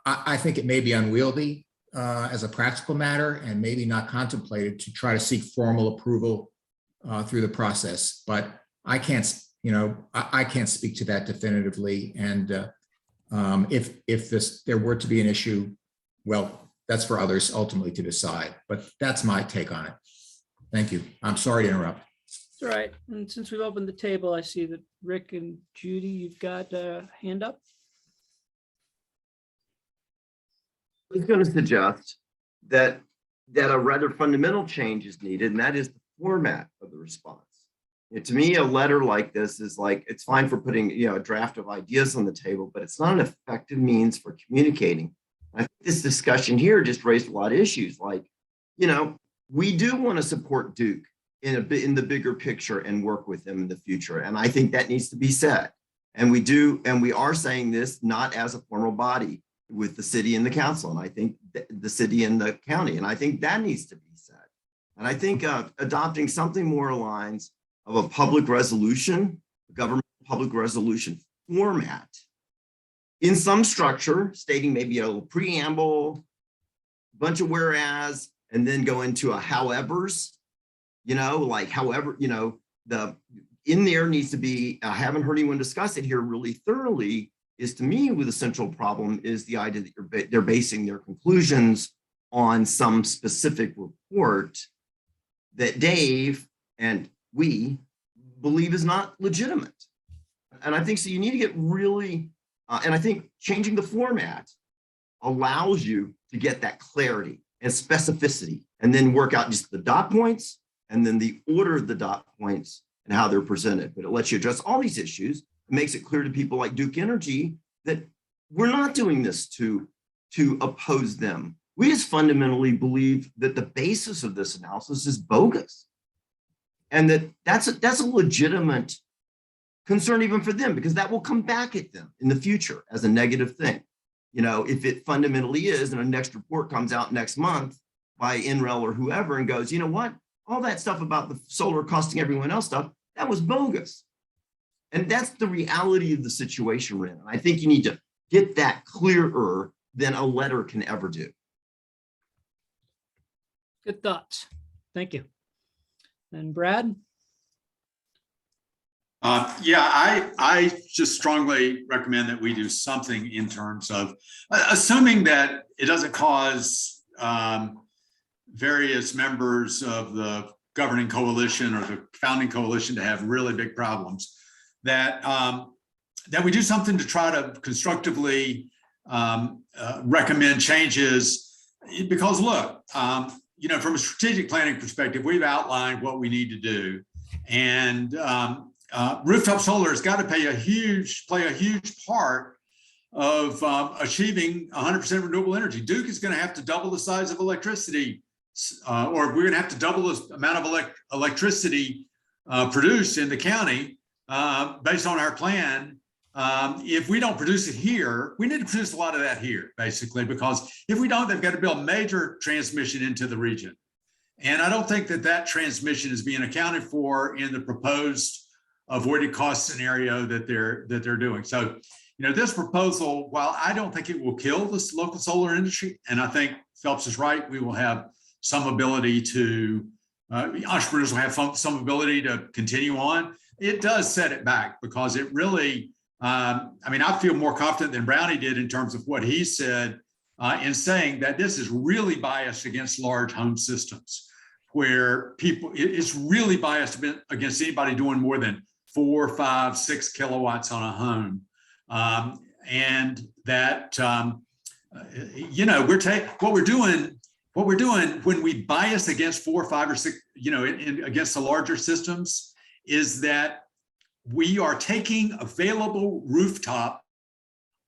I think it may be unwieldy as a practical matter and maybe not contemplated to try to seek formal approval through the process. But I can't, I can't speak to that definitively. And if there were to be an issue, well, that's for others ultimately to decide. But that's my take on it. Thank you. I'm sorry to interrupt. It's all right. And since we've opened the table, I see that Rick and Judy, you've got a hand up. I was going to suggest that a rather fundamental change is needed, and that is the format of the response. To me, a letter like this is like, it's fine for putting a draft of ideas on the table, but it's not an effective means for communicating. I think this discussion here just raised a lot of issues. Like, we do want to support Duke in the bigger picture and work with them in the future, and I think that needs to be said. And we are saying this not as a formal body with the city and the council, and I think the city and the county, and I think that needs to be said. And I think adopting something more aligns of a public resolution, a government public resolution format in some structure, stating maybe a little preamble, bunch of whereas, and then go into a howevers, like however, in there needs to be, I haven't heard anyone discuss it here really thoroughly, is to me with the central problem is the idea that they're basing their conclusions on some specific report that Dave and we believe is not legitimate. And I think so you need to get really, and I think changing the format allows you to get that clarity and specificity and then work out just the dot points and then the order of the dot points and how they're presented. But it lets you address all these issues. It makes it clear to people like Duke Energy that we're not doing this to oppose them. We just fundamentally believe that the basis of this analysis is bogus. And that's a legitimate concern even for them, because that will come back at them in the future as a negative thing. If it fundamentally is, and a next report comes out next month by NREL or whoever and goes, you know what, all that stuff about the solar costing everyone else stuff, that was bogus. And that's the reality of the situation we're in. And I think you need to get that clearer than a letter can ever do. Good thoughts. Thank you. And Brad? I just strongly recommend that we do something in terms of assuming that it doesn't cause various members of the governing coalition or the founding coalition to have really big problems, that we do something to try to constructively recommend changes. Because look, from a strategic planning perspective, we've outlined what we need to do, and rooftop solar has got to play a huge part of achieving 100% renewable energy. Duke is going to have to double the size of electricity, or we're going to have to double the amount of electricity produced in the county based on our plan. If we don't produce it here, we need to produce a lot of that here, basically, because if we don't, they've got to build major transmission into the region. And I don't think that transmission is being accounted for in the proposed avoided cost scenario that they're doing. So, this proposal, while I don't think it will kill this local solar industry, and I think Phelps is right, we will have some ability to, entrepreneurs will have some ability to continue on. It does set it back because it really, I feel more confident than Brownie did in terms of what he said in saying that this is really biased against large home systems, where it's really biased against anybody doing more than 4, 5, 6 kilowatts on a home. And that, what we're doing when we bias against 4, 5, or 6, against the larger systems, is that we are taking available rooftop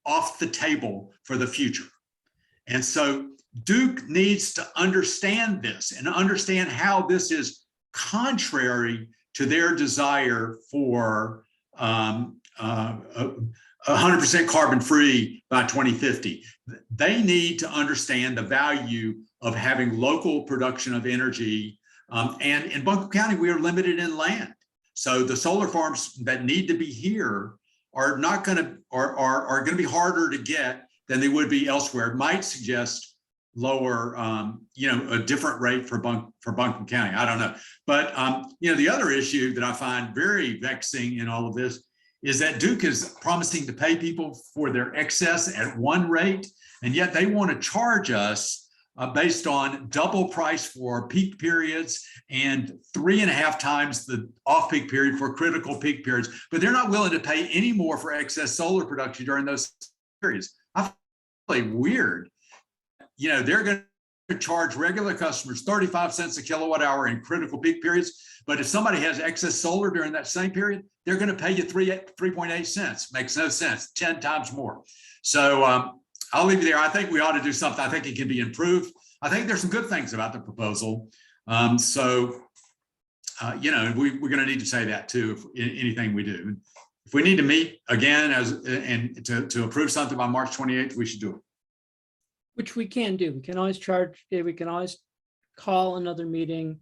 off the table for the future. And so Duke needs to understand this and understand how this is contrary to their desire for 100% carbon free by 2050. They need to understand the value of having local production of energy. And in Buncombe County, we are limited in land. So the solar farms that need to be here are not going to, are going to be harder to get than they would be elsewhere. It might suggest lower, a different rate for Buncombe County. I don't know. But, the other issue that I find very vexing in all of this is that Duke is promising to pay people for their excess at one rate, and yet they want to charge us based on double price for peak periods and 3.5 times the off-peak period for critical peak periods. But they're not willing to pay any more for excess solar production during those periods. I feel really weird. They're going to charge regular customers 35 cents a kilowatt hour in critical peak periods. But if somebody has excess solar during that same period, they're going to pay you 3.8 cents. Makes no sense, 10 times more. So I'll leave you there. I think we ought to do something. I think it can be improved. I think there's some good things about the proposal. We're going to need to say that too, in anything we do. If we need to meet again to approve something by March 28th, we should do it. Which we can do. We can always we can always call another meeting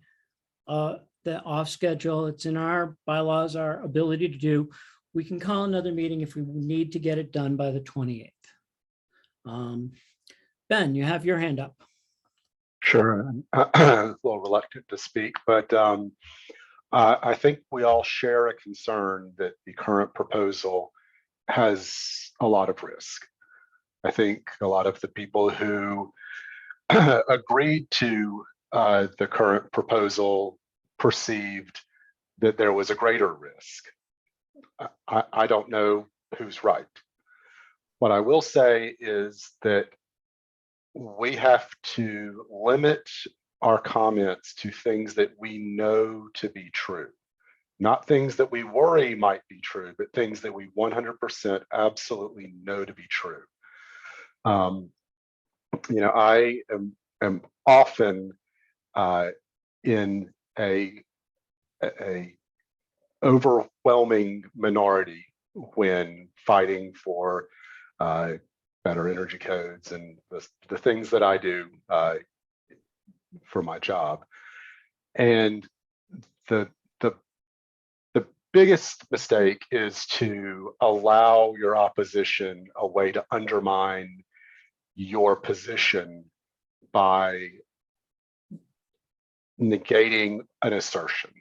the off schedule. It's in our bylaws, our ability to do. We can call another meeting if we need to get it done by the 28th. Ben, you have your hand up. Sure. I'm a little reluctant to speak, but I think we all share a concern that the current proposal has a lot of risk. I think a lot of the people who agreed to the current proposal perceived that there was a greater risk. I don't know who's right. What I will say is that we have to limit our comments to things that we know to be true, not things that we worry might be true, but things that we 100% absolutely know to be true. I am often in a overwhelming minority when fighting for better energy codes and the things that I do for my job. And the biggest mistake is to allow your opposition a way to undermine your position by negating an assertion.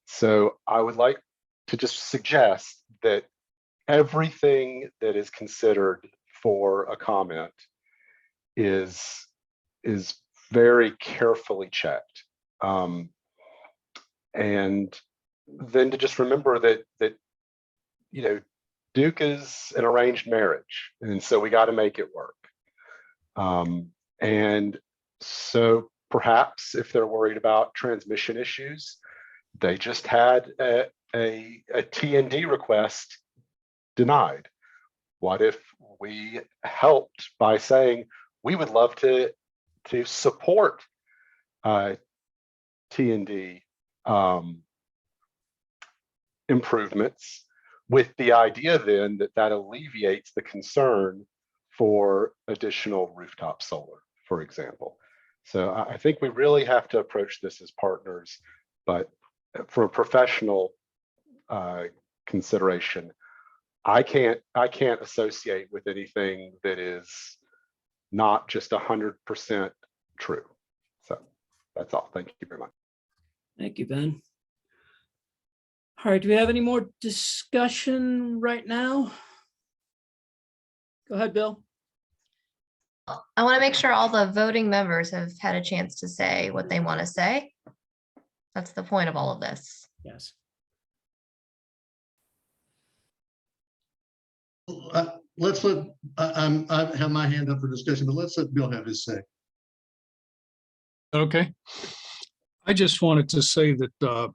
So I would like to just suggest that everything that is considered for a comment is very carefully checked. And then to just remember that Duke is an arranged marriage, and so we got to make it work. And so perhaps if they're worried about transmission issues, they just had a T&D request denied. What if we helped by saying we would love to support T&D improvements, with the idea then that alleviates the concern for additional rooftop solar, for example. So I think we really have to approach this as partners, but for a professional consideration, I can't associate with anything that is not just 100% true. So that's all. Thank you very much. Thank you, Ben. All right, do we have any more discussion right now? Go ahead, Bill. I want to make sure all the voting members have had a chance to say what they want to say. That's the point of all of this. Yes. Let's let, I have my hand up for discussion, but let's let Bill have his say. Okay. I just wanted to say that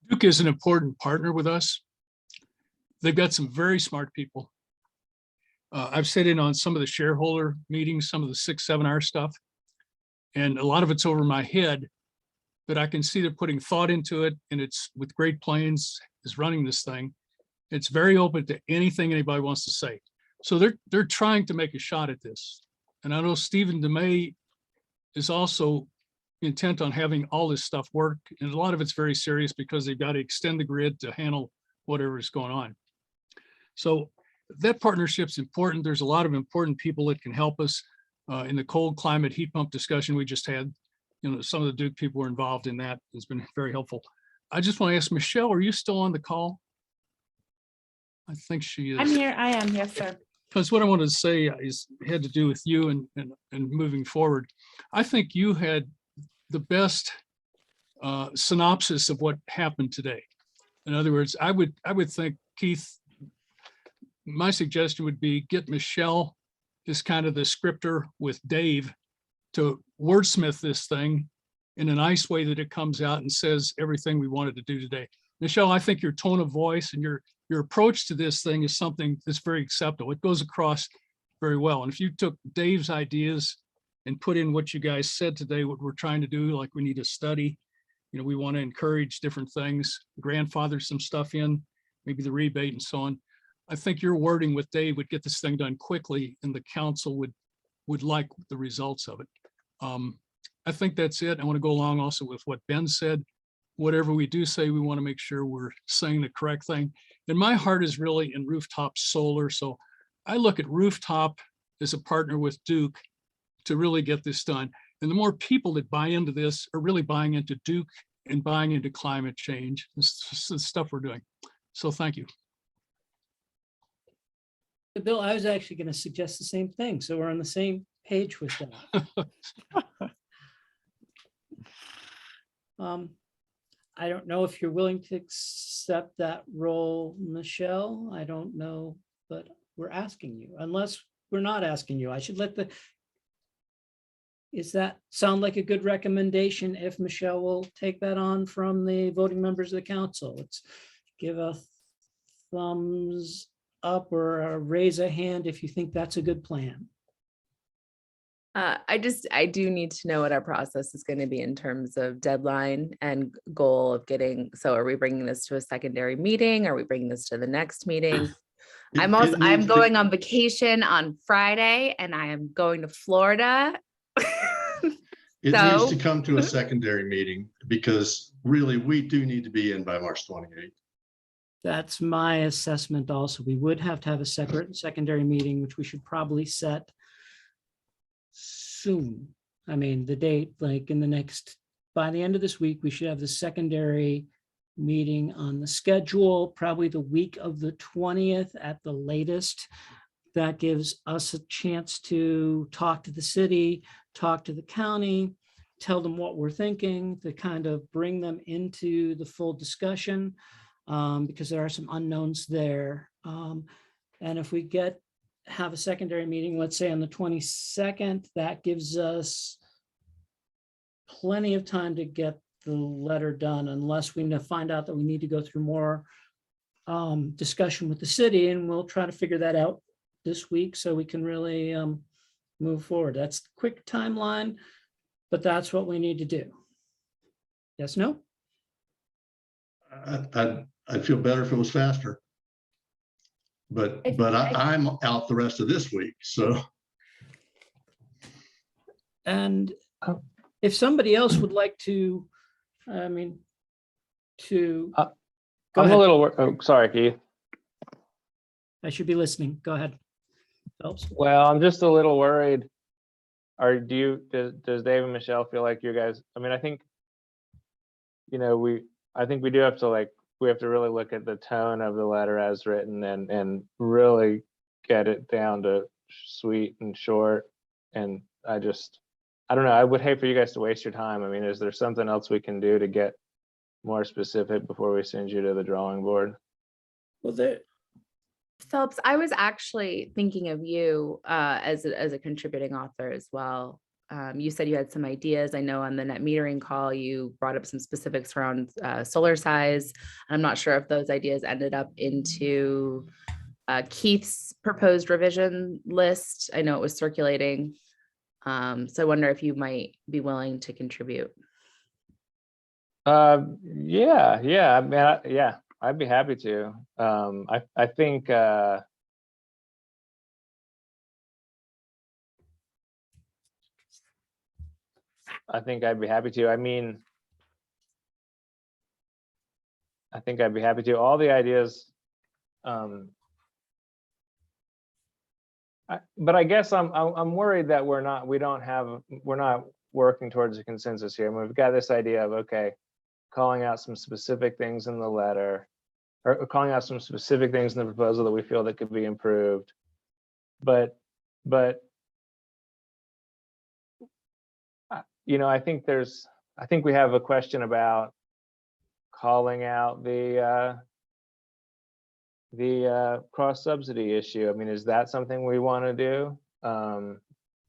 Duke is an important partner with us. They've got some very smart people. I've sat in on some of the shareholder meetings, some of the 6-7 hour stuff. And a lot of it's over my head, but I can see they're putting thought into it, and it's with Great Plains is running this thing. It's very open to anything anybody wants to say. So they're trying to make a shot at this. And I know Stephen DeMay is also intent on having all this stuff work. And a lot of it's very serious because they've got to extend the grid to handle whatever is going on. So that partnership's important. There's a lot of important people that can help us in the cold climate heat pump discussion we just had. You know, some of the Duke people were involved in that. It's been very helpful. I just want to ask Michelle, are you still on the call? I think she is. I'm here. I am. Yes, sir. Because what I wanted to say is had to do with you and moving forward. I think you had the best synopsis of what happened today. In other words, I would think, Keith, my suggestion would be get Michelle as kind of the scripter with Dave to wordsmith this thing in a nice way that it comes out and says everything we wanted to do today. Michelle, I think your tone of voice and your approach to this thing is something that's very acceptable. It goes across very well. And if you took Dave's ideas and put in what you guys said today, what we're trying to do, like we need a study, you know, we want to encourage different things, grandfather some stuff in, maybe the rebate and so on. I think your wording with Dave would get this thing done quickly and the council would like the results of it. I think that's it. I want to go along also with what Ben said. Whatever we do say, we want to make sure we're saying the correct thing. And my heart is really in rooftop solar. So I look at rooftop as a partner with Duke to really get this done. And the more people that buy into this are really buying into Duke and buying into climate change. This is the stuff we're doing. So thank you. Bill, I was actually going to suggest the same thing. So we're on the same page with that. I don't know if you're willing to accept that role, Michelle. I don't know, but we're asking you, unless we're not asking you. I should let Does that sound like a good recommendation if Michelle will take that on from the voting members of the council? Let's give a thumbs up or a raise a hand if you think that's a good plan. I do need to know what our process is going to be in terms of deadline and goal of getting. So are we bringing this to a secondary meeting? Are we bringing this to the next meeting? I'm going on vacation on Friday and I am going to Florida. It needs to come to a secondary meeting because really we do need to be in by March 28th. That's my assessment also. We would have to have a separate secondary meeting, which we should probably set soon. I mean, the date, like by the end of this week, we should have the secondary meeting on the schedule, probably the week of the 20th at the latest. That gives us a chance to talk to the city, talk to the county, tell them what we're thinking, to kind of bring them into the full discussion, because there are some unknowns there. And if we have a secondary meeting, let's say on the 22nd, that gives us plenty of time to get the letter done, unless we find out that we need to go through more discussion with the city, and we'll try to figure that out this week so we can really move forward. That's the quick timeline, but that's what we need to do. Yes, no? I'd feel better if it was faster. But I'm out the rest of this week, so. And if somebody else would like to, I'm a little, sorry, Keith. I should be listening. Go ahead. Phelps. Well, I'm just a little worried. Does Dave and Michelle feel like you guys, I mean, I think, you know, I think we do have to we have to really look at the tone of the letter as written and really get it down to sweet and short. And I don't know, I would hate for you guys to waste your time. I mean, is there something else we can do to get more specific before we send you to the drawing board? Well, Phelps, I was actually thinking of you as a contributing author as well. You said you had some ideas. I know on the net metering call, you brought up some specifics around solar size. I'm not sure if those ideas ended up into Keith's proposed revision list. I know it was circulating. So I wonder if you might be willing to contribute. Yeah, I mean, yeah, I'd be happy to. I think I'd be happy to. I mean, I think I'd be happy to. All the ideas. But I guess I'm worried that we're not working towards a consensus here. I mean, we've got this idea of, okay, calling out some specific things in the letter, or calling out some specific things in the proposal that we feel that could be improved. But you know, I think we have a question about calling out the cross subsidy issue. I mean, is that something we want to do?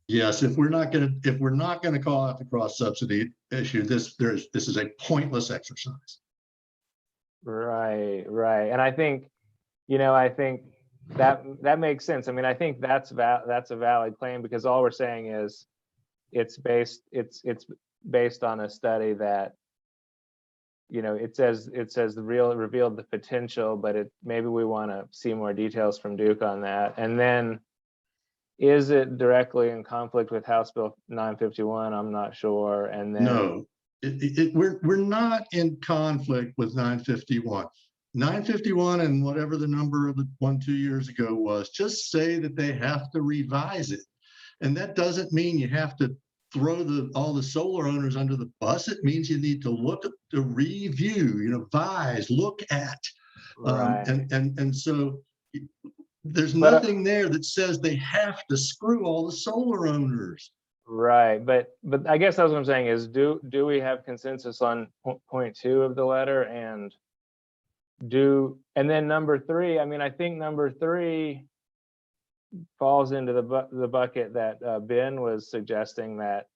Yes, if we're not going to call out the cross subsidy issue, this is a pointless exercise. Right. And I think, you know, that makes sense. I mean, I think that's a valid claim, because all we're saying is it's based on a study that, you know, it says revealed the potential, but maybe we want to see more details from Duke on that. And then, is it directly in conflict with House Bill 951? I'm not sure. And then No, we're not in conflict with 951. 951 and whatever the number of the 2 years ago was, just say that they have to revise it. And that doesn't mean you have to throw all the solar owners under the bus. It means you need to look at the review, you know, look at. Right. And so there's nothing there that says they have to screw all the solar owners. Right, but I guess that's what I'm saying is, do we have consensus on point 2 of the letter, and then number 3? I mean, I think number 3 falls into the bucket that Ben was suggesting, that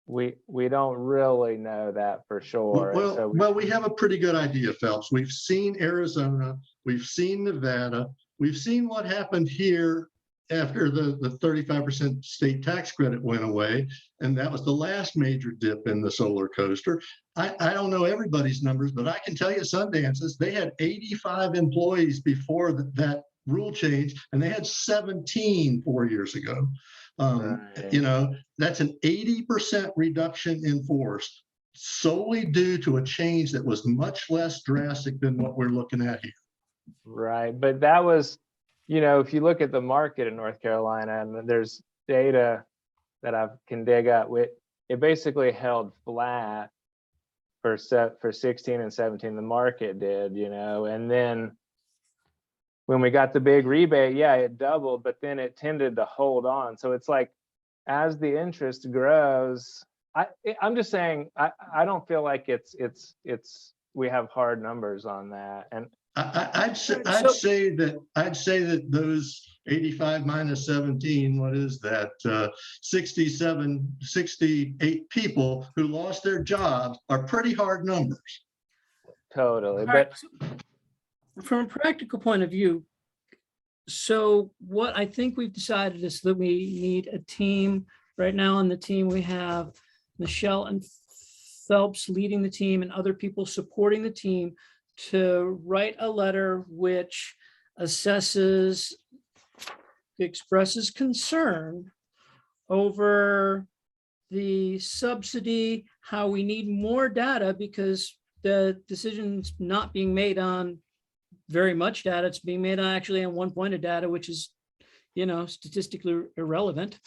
we don't really know that for sure. Well, we have a pretty good idea, Phelps. We've seen Arizona, we've seen Nevada, we've seen what happened here after the 35% state tax credit went away, and that was the last major dip in the solar coaster. I don't know everybody's numbers, but I can tell you Sundance's, they had 85 employees before that rule change, and they had 17 4 years ago. You know, that's an 80% reduction in force, solely due to a change that was much less drastic than what we're looking at here. Right, but that was, you know, if you look at the market in North Carolina, and there's data that I can dig up, it basically held flat for 16 and 17. The market did, you know, and then when we got the big rebate, yeah, it doubled, but then it tended to hold on. So it's like, as the interest grows, I'm just saying, I don't feel like we have hard numbers on that. And I'd say that those 85 minus 17, what is that? 68 people who lost their jobs are pretty hard numbers. Totally, but from a practical point of view, so what I think we've decided is that we need a team. Right now on the team, we have Michelle and Phelps leading the team and other people supporting the team to write a letter which expresses concern over the subsidy, how we need more data, because the decision's not being made on very much data. It's being made on actually on one point of data, which is, you know, statistically irrelevant.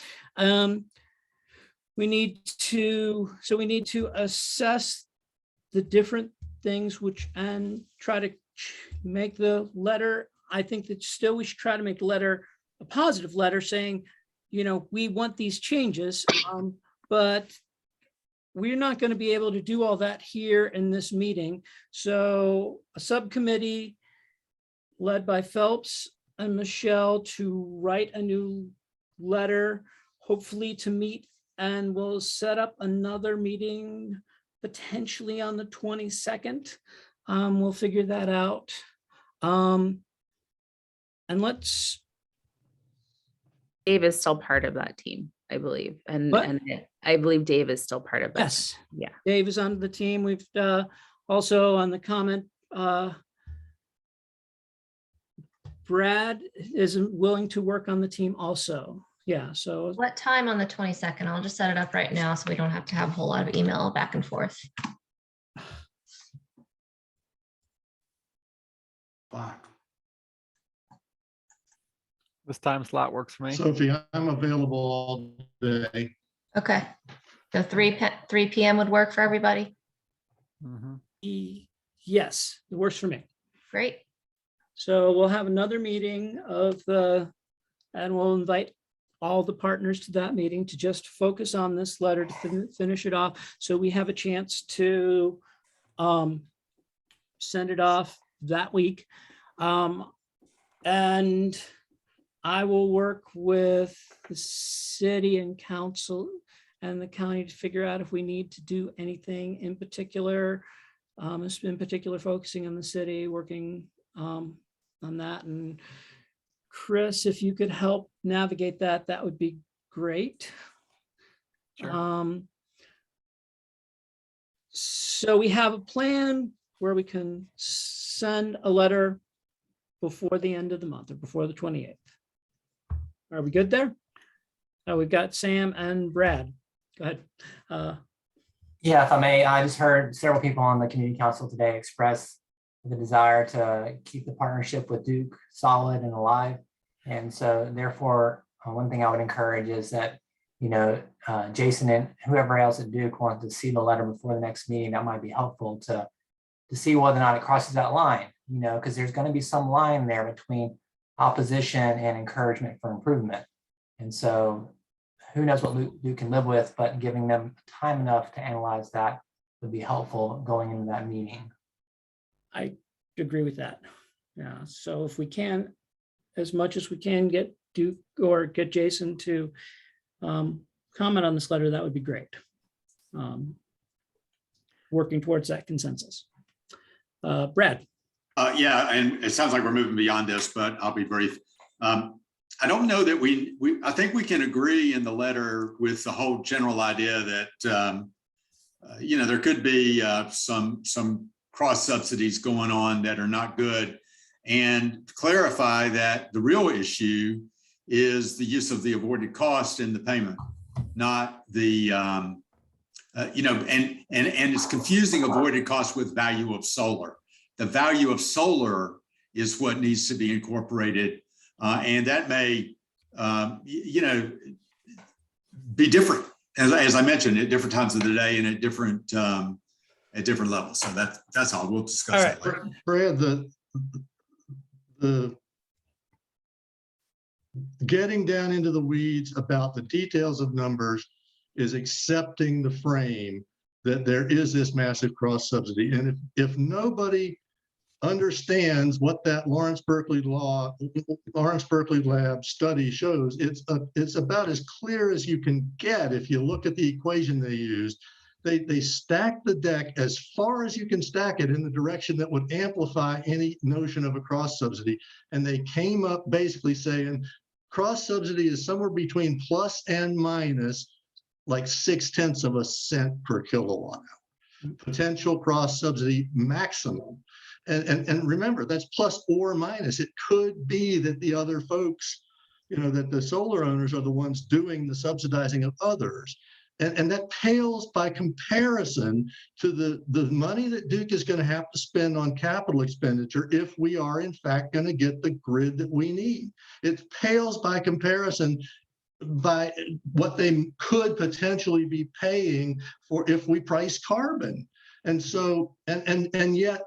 We need to assess the different things and try to make the letter. I think that still we should try to make the letter a positive letter saying, you know, we want these changes, but we're not going to be able to do all that here in this meeting. So a subcommittee led by Phelps and Michelle to write a new letter, hopefully to meet, and we'll set up another meeting potentially on the 22nd. We'll figure that out. And let's, Dave is still part of that team, I believe. And, What? and I believe Dave is still part of that. yes, Yeah. Dave is on the team. We've also on the comment, Brad is willing to work on the team also. Yeah, so What time on the 22nd? I'll just set it up right now so we don't have to have a whole lot of email back and forth. Fuck. This time slot works for me. Sophie, I'm available all day. Okay. So 3 p.m. would work for everybody? Mhm. yes, it works for me. Great. So we'll have another meeting of the, and we'll invite all the partners to that meeting to just focus on this letter to finish it off. So we have a chance to send it off that week. And I will work with the city and council and the county to figure out if we need to do anything in particular, focusing on the city, working on that. And Chris, if you could help navigate that, that would be great. Sure. So we have a plan where we can send a letter before the end of the month or before the 28th. Are we good there? We've got Sam and Brad. Go ahead. Yeah, if I may, I just heard several people on the community council today express the desire to keep the partnership with Duke solid and alive. And so therefore, one thing I would encourage is that, Jason and whoever else at Duke wants to see the letter before the next meeting, that might be helpful to see whether or not it crosses that line, because there's going to be some line there between opposition and encouragement for improvement. And so who knows what Duke can live with, but giving them time enough to analyze that would be helpful going into that meeting. I agree with that. Yeah. So if we can, as much as we can, get Duke or get Jason to comment on this letter, that would be great. Working towards that consensus. Brad. Yeah, and it sounds like we're moving beyond this, but I'll be brief. I don't know that I think we can agree in the letter with the whole general idea that, there could be some cross subsidies going on that are not good, and clarify that the real issue is the use of the avoided cost in the payment, not the, and it's confusing avoided cost with value of solar. The value of solar is what needs to be incorporated. And that may, be different, as I mentioned, at different times of the day and at different levels. So that's all. We'll discuss that later. Brad, the getting down into the weeds about the details of numbers is accepting the frame that there is this massive cross subsidy. And if nobody understands what that Lawrence Berkeley lab study shows, it's about as clear as you can get. If you look at the equation they used, they stacked the deck as far as you can stack it in the direction that would amplify any notion of a cross subsidy. And they came up basically saying cross subsidy is somewhere between plus and minus like 0.6 of a cent per kilowatt hour. Potential cross subsidy maximum. And remember, that's plus or minus. It could be that the other folks, that the solar owners are the ones doing the subsidizing of others. And that pales by comparison to the money that Duke is going to have to spend on capital expenditure if we are in fact going to get the grid that we need. It pales by comparison by what they could potentially be paying for if we price carbon. And so, and yet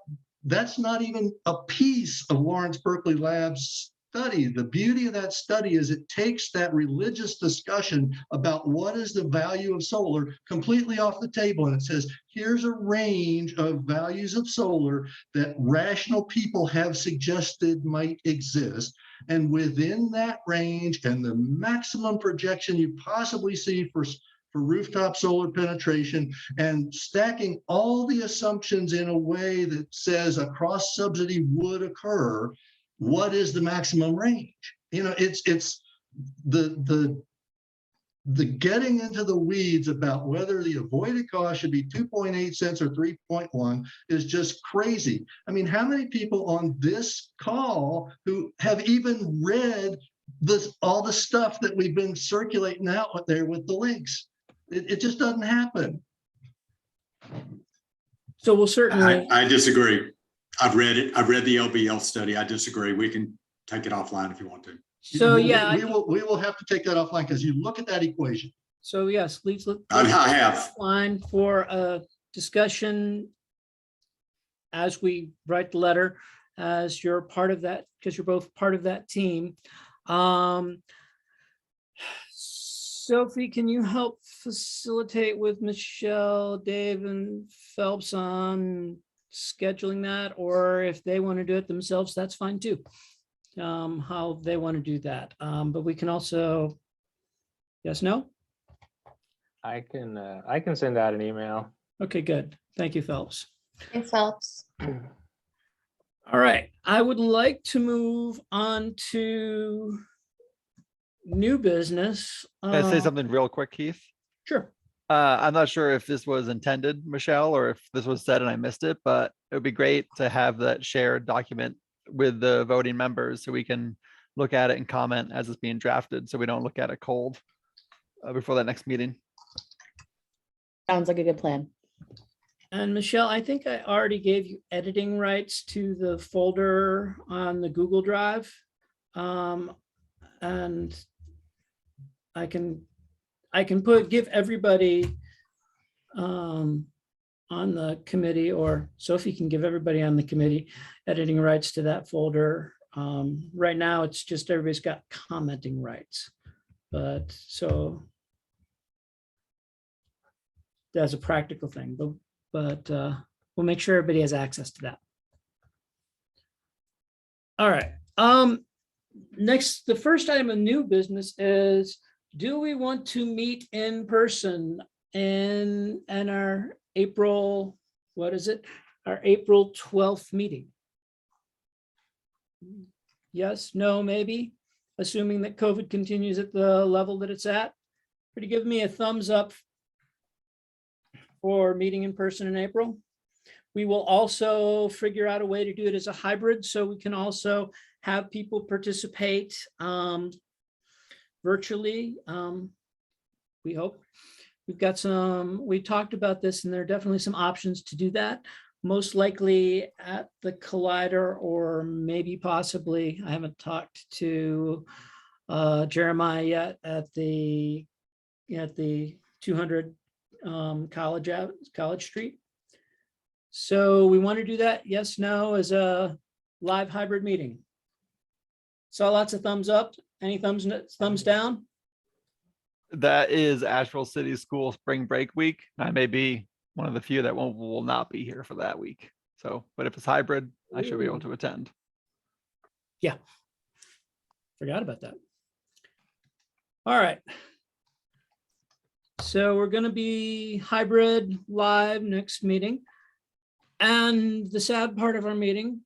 that's not even a piece of Lawrence Berkeley Lab's study. The beauty of that study is it takes that religious discussion about what is the value of solar completely off the table. And it says, here's a range of values of solar that rational people have suggested might exist. And within that range and the maximum projection you possibly see for rooftop solar penetration, and stacking all the assumptions in a way that says a cross subsidy would occur, what is the maximum range? You know, it's the getting into the weeds about whether the avoided cost should be 2.8 cents or 3.1 is just crazy. I mean, how many people on this call who have even read all the stuff that we've been circulating out there with the links? It just doesn't happen. So we'll certainly. I disagree. I've read it. I've read the LBL study. I disagree. We can take it offline if you want to. So yeah, we will have to take that offline because you look at that equation. So yes, please look. I have. Line for a discussion as we write the letter, as you're part of that, because you're both part of that team. Sophie, can you help facilitate with Michelle, Dave, and Phelps on scheduling that? Or if they want to do it themselves, that's fine too. How they want to do that. But we can also, yes, no? I can send out an email. Okay, good. Thank you, Phelps. It helps. All right, I would like to move on to new business. Can I say something real quick, Keith? Sure. I'm not sure if this was intended, Michelle, or if this was said and I missed it, but it would be great to have that shared document with the voting members so we can look at it and comment as it's being drafted, so we don't look at it cold before that next meeting. Sounds like a good plan. And Michelle, I think I already gave you editing rights to the folder on the Google Drive. And I can give everybody on the committee, or Sophie can give everybody on the committee editing rights to that folder. Right now, it's just everybody's got commenting rights. But so that's a practical thing, but we'll make sure everybody has access to that. All right. Next, the first item of new business is, do we want to meet in person in our April, what is it? Our April 12th meeting? Yes, no, maybe, assuming that COVID continues at the level that it's at. Could you give me a thumbs up for meeting in person in April? We will also figure out a way to do it as a hybrid, so we can also have people participate virtually. We hope. We've got we talked about this, and there are definitely some options to do that. Most likely at the Collider, or maybe possibly, I haven't talked to Jeremiah yet, at the 200 College Street. So we want to do that, yes, no, as a live hybrid meeting. Saw lots of thumbs up. Any thumbs down? That is Asheville City School spring break week. I may be one of the few that will not be here for that week. So, but if it's hybrid, I should be able to attend. Yeah. Forgot about that. All right. So we're going to be hybrid live next meeting. And the sad part of our meeting,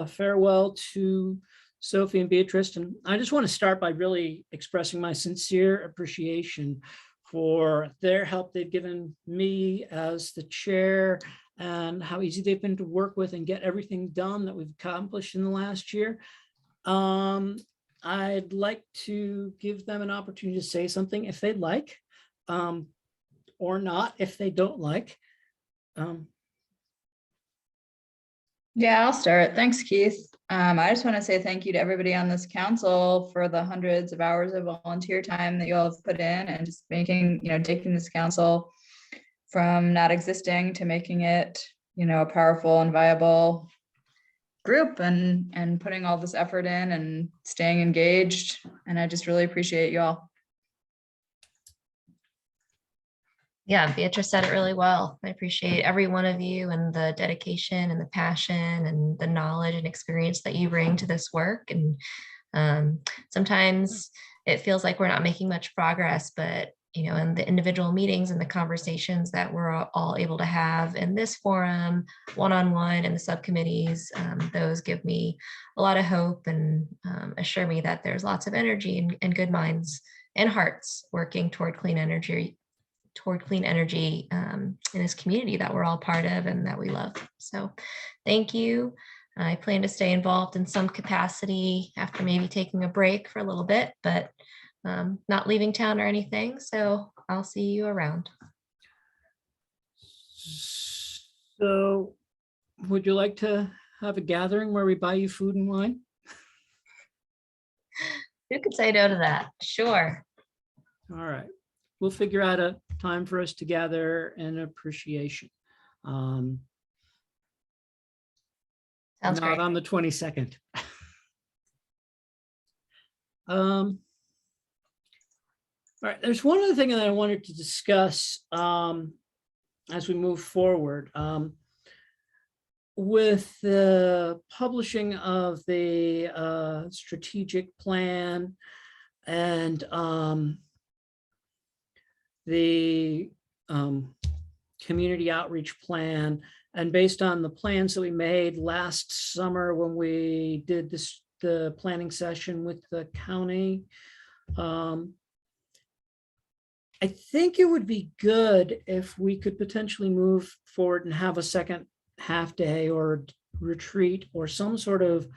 farewell to Sophie and Beatrice. And I just want to start by really expressing my sincere appreciation for their help they've given me as the chair, and how easy they've been to work with and get everything done that we've accomplished in the last year. I'd like to give them an opportunity to say something if they'd like, or not if they don't like. Yeah, I'll start. Thanks, Keith. I just want to say thank you to everybody on this council for the hundreds of hours of volunteer time that you all have put in, and just making, taking this council from not existing to making it, a powerful and viable group, and putting all this effort in and staying engaged. And I just really appreciate you all. Yeah, Beatrice said it really well. I appreciate every one of you, and the dedication and the passion and the knowledge and experience that you bring to this work. And sometimes it feels like we're not making much progress, but in the individual meetings and the conversations that we're all able to have in this forum, one-on-one and the subcommittees, those give me a lot of hope and assure me that there's lots of energy and good minds and hearts working toward clean energy in this community that we're all part of and that we love. So thank you. I plan to stay involved in some capacity after maybe taking a break for a little bit, but not leaving town or anything. So I'll see you around. So would you like to have a gathering where we buy you food and wine? Who could say no to that? Sure. All right. We'll figure out a time for us to gather in appreciation. Sounds Not great. on the 22nd. All right, there's one other thing that I wanted to discuss as we move forward. With the publishing of the strategic plan and the community outreach plan, and based on the plans that we made last summer when we did the planning session with the county, I think it would be good if we could potentially move forward and have a second half day or retreat or some sort of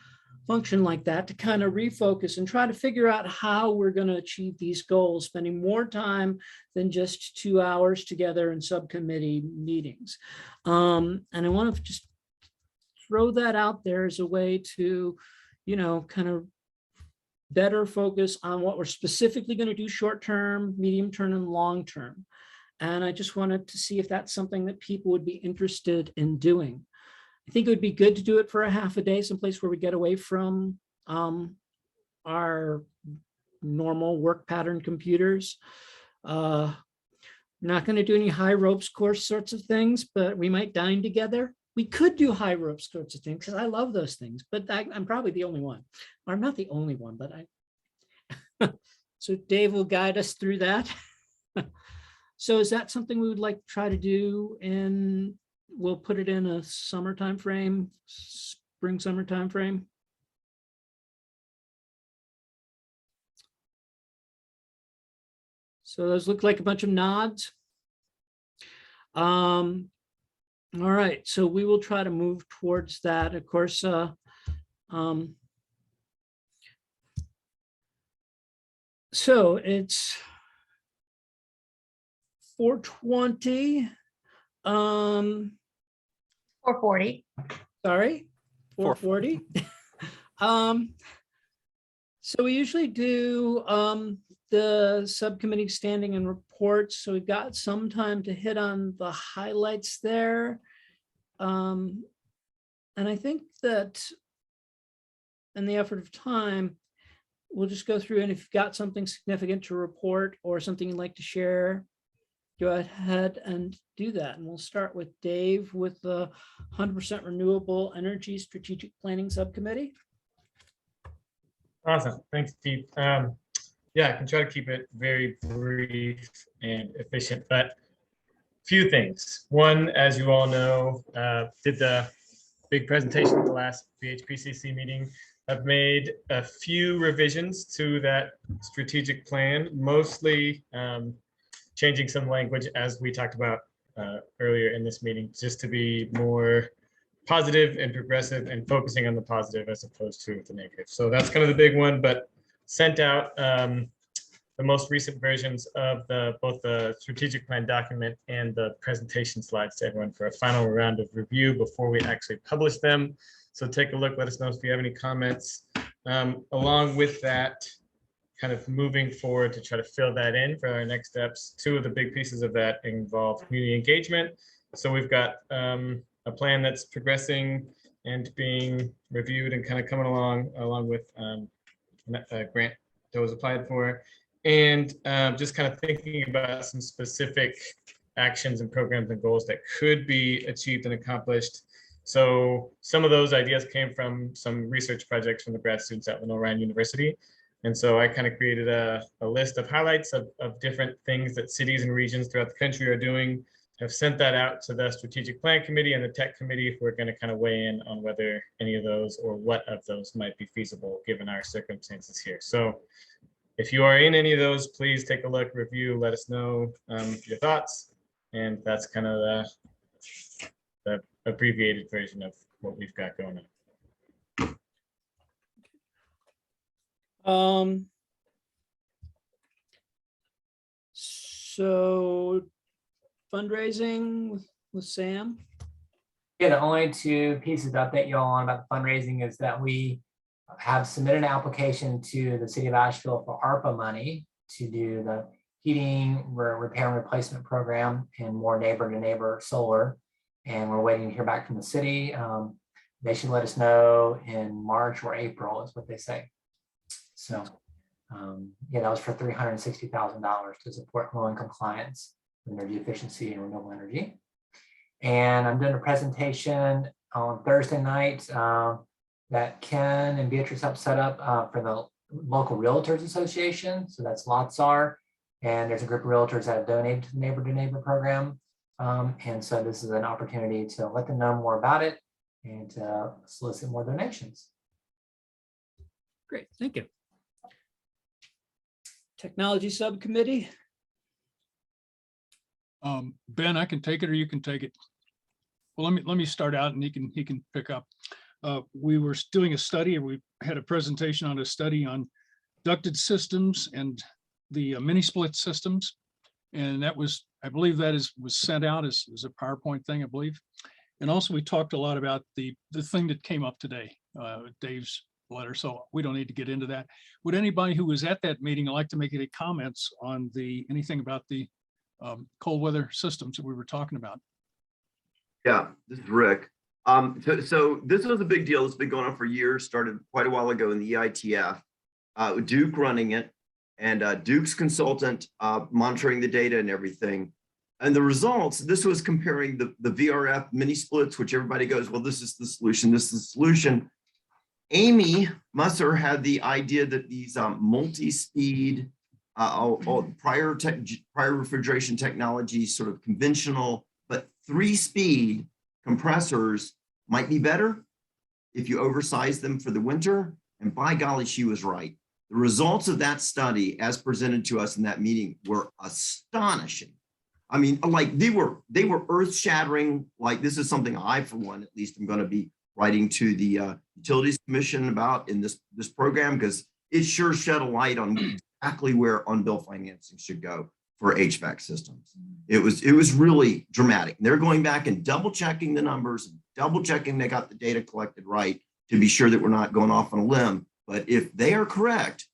function like that to kind of refocus and try to figure out how we're going to achieve these goals, spending more time than just 2 hours together in subcommittee meetings. And I want to just throw that out there as a way to, kind of better focus on what we're specifically going to do short term, medium term, and long term. And I just wanted to see if that's something that people would be interested in doing. I think it would be good to do it for a half a day, someplace where we get away from our normal work pattern computers. Not going to do any high ropes course sorts of things, but we might dine together. We could do high ropes sorts of things because I love those things, but I'm probably the only one. Or I'm not the only one, but so Dave will guide us through that. So is that something we would like to try to do? And we'll put it in a summer time frame, spring, summer time frame. So those look like a bunch of nods. All right, so we will try to move towards that. Of course, so it's 4:20. 4:40. Sorry, 4:40. So we usually do the subcommittee standing and reports. So we've got some time to hit on the highlights there. And I think that in the effort of time, we'll just go through, and if you've got something significant to report or something you'd like to share, go ahead and do that. And we'll start with Dave with the 100% Renewable Energy Strategic Planning Subcommittee. Awesome. Thanks, Steve. Yeah, I can try to keep it very brief and efficient, but few things. One, as you all know, did the big presentation at the last BHPCC meeting. I've made a few revisions to that strategic plan, mostly changing some language as we talked about earlier in this meeting, just to be more positive and progressive and focusing on the positive as opposed to the negative. So that's kind of the big one, but sent out the most recent versions of both the strategic plan document and the presentation slides to everyone for a final round of review before we actually publish them. So take a look, let us know if you have any comments. Along with that, kind of moving forward to try to fill that in for our next steps. Two of the big pieces of that involve community engagement. So we've got a plan that's progressing and being reviewed and kind of coming along with a grant that was applied for. And just kind of thinking about some specific actions and programs and goals that could be achieved and accomplished. So some of those ideas came from some research projects from the grad students at Lenoir-Rhyne University. And so I kind of created a list of highlights of different things that cities and regions throughout the country are doing. Have sent that out to the strategic plan committee and the tech committee if we're going to kind of weigh in on whether any of those or what of those might be feasible given our circumstances here. So if you are in any of those, please take a look, review, let us know your thoughts. And that's kind of the abbreviated version of what we've got going on. So fundraising with Sam. Yeah, the only two pieces to update you all on about the fundraising is that we have submitted an application to the city of Asheville for ARPA money to do the heating, repair and replacement program and more neighbor to neighbor solar. And we're waiting to hear back from the city. They should let us know in March or April is what they say. So yeah, that was for $360,000 to support low-income clients, energy efficiency and renewable energy. And I'm doing a presentation on Thursday night that Ken and Beatrice helped set up for the local Realtors Association. So that's LOTSAR. And there's a group of realtors that have donated to the Neighbor to Neighbor program. And so this is an opportunity to let them know more about it and to solicit more donations. Great, thank you. Technology Subcommittee. Ben, I can take it or you can take it. Well, let me start out and he can pick up. We were doing a study, and we had a presentation on a study on ducted systems and the mini split systems. And that was, I believe that was sent out as a PowerPoint thing, I believe. And also we talked a lot about the thing that came up today, Dave's letter. So we don't need to get into that. Would anybody who was at that meeting like to make any comments on anything about the cold weather systems that we were talking about? Yeah, this is Rick. So this was a big deal. It's been going on for years, started quite a while ago in the EITF. Duke running it, and Duke's consultant monitoring the data and everything. And the results, this was comparing the VRF mini splits, which everybody goes, well, this is the solution, this is the solution. Amy Musser had the idea that these multi-speed prior refrigeration technology, sort of conventional, but 3-speed compressors might be better if you oversize them for the winter. And by golly, she was right. The results of that study, as presented to us in that meeting, were astonishing. I mean, like they were earth-shattering. Like this is something I, for one, at least, am going to be writing to the Utilities Commission about in this program, because it sure shed a light on exactly where on-bill financing should go for HVAC systems. It was really dramatic. They're going back and double checking the numbers, double checking they got the data collected right to be sure that we're not going off on a limb. But if they are correct,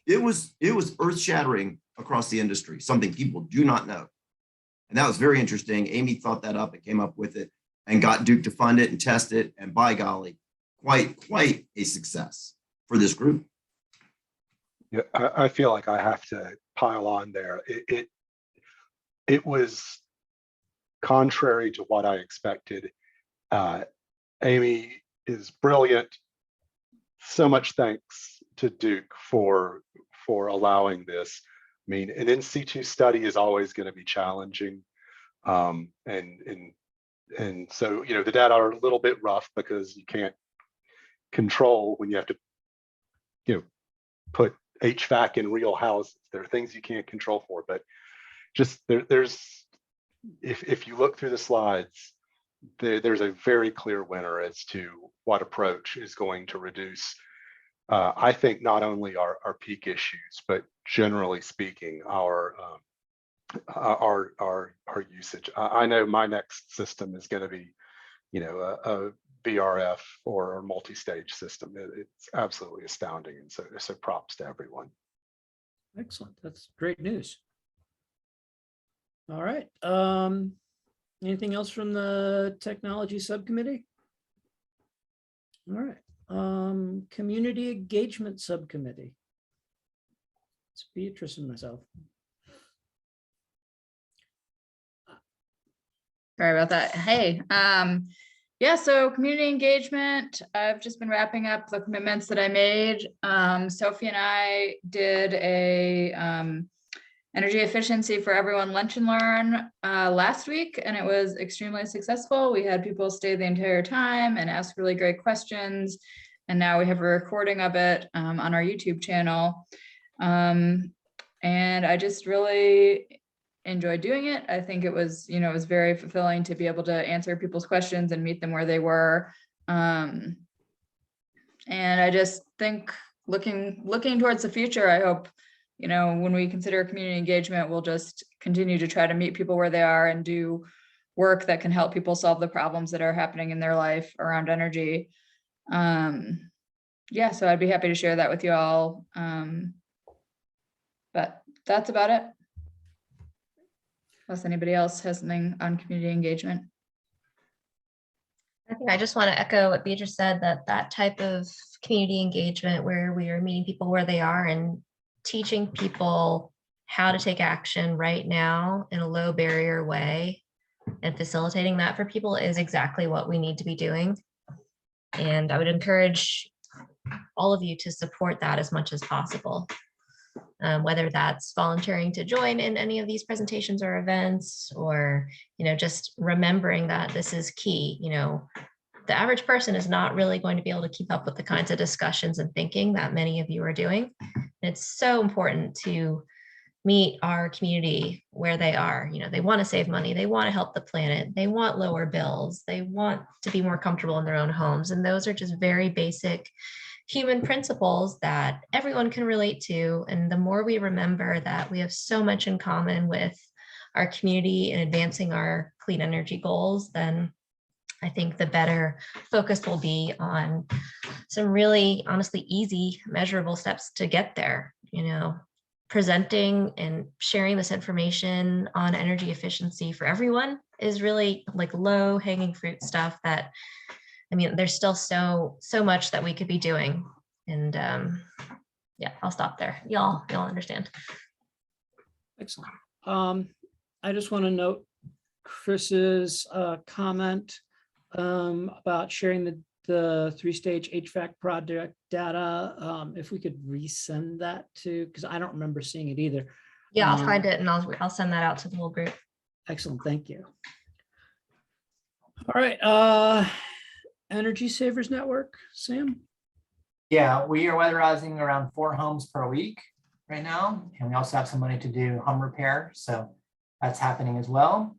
it was earth-shattering across the industry, something people do not know. And that was very interesting. Amy thought that up and came up with it and got Duke to fund it and test it. And by golly, quite a success for this group. Yeah, I feel like I have to pile on there. It was contrary to what I expected. Amy is brilliant. So much thanks to Duke for allowing this. I mean, an in situ study is always going to be challenging, and so the data are a little bit rough because you can't control when you have to put HVAC in real houses. There are things you can't control for, but just there's if you look through the slides, there's a very clear winner as to what approach is going to reduce, I think, not only our peak issues, but generally speaking, our usage. I know my next system is going to be, a BRF or a multi-stage system. It's absolutely astounding, and so props to everyone. Excellent. That's great news. All right. Anything else from the Technology Subcommittee? All right. Community Engagement Subcommittee. It's Beatrice and myself. Sorry about that. Hey, Yeah, so community engagement, I've just been wrapping up the commitments that I made. Sophie and I did a energy efficiency for everyone lunch and learn last week, and it was extremely successful. We had people stay the entire time and ask really great questions. And now we have a recording of it on our YouTube channel. And I just really enjoyed doing it. I think it was, it was very fulfilling to be able to answer people's questions and meet them where they were. And I just think looking towards the future, I hope, when we consider community engagement, we'll just continue to try to meet people where they are and do work that can help people solve the problems that are happening in their life around energy. Yeah, so I'd be happy to share that with you all. But that's about it. Unless anybody else has something on community engagement. I think I just want to echo what Beatrice said, that type of community engagement where we are meeting people where they are and teaching people how to take action right now in a low barrier way and facilitating that for people is exactly what we need to be doing. And I would encourage all of you to support that as much as possible. Whether that's volunteering to join in any of these presentations or events, or, just remembering that this is key. The average person is not really going to be able to keep up with the kinds of discussions and thinking that many of you are doing. And it's so important to meet our community where they are. They want to save money. They want to help the planet. They want lower bills. They want to be more comfortable in their own homes. And those are just very basic human principles that everyone can relate to. And the more we remember that we have so much in common with our community in advancing our clean energy goals, then I think the better focus will be on some really honestly easy measurable steps to get there. Presenting and sharing this information on energy efficiency for everyone is really like low hanging fruit stuff that, there's still so much that we could be doing. And yeah, I'll stop there. Y'all understand. Excellent. I just want to note Chris's comment about sharing the 3-stage HVAC project data. If we could resend that to, because I don't remember seeing it either. Yeah, I'll find it and I'll send that out to the whole group. Excellent, thank you. All right, Energy Savers Network, Sam? Yeah, we are weatherizing around 4 homes per week right now. And we also have some money to do home repair. So that's happening as well.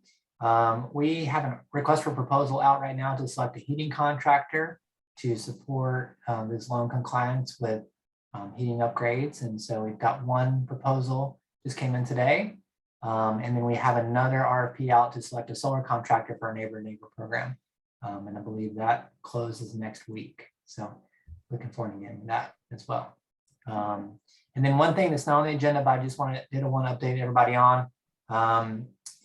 We have a request for proposal out right now to select a heating contractor to support this loan compliance with heating upgrades. And so we've got one proposal just came in today. And then we have another RFP out to select a solar contractor for our neighbor program. And I believe that closes next week. So looking forward to getting that as well. And then one thing that's not on the agenda, but I just want to update everybody on.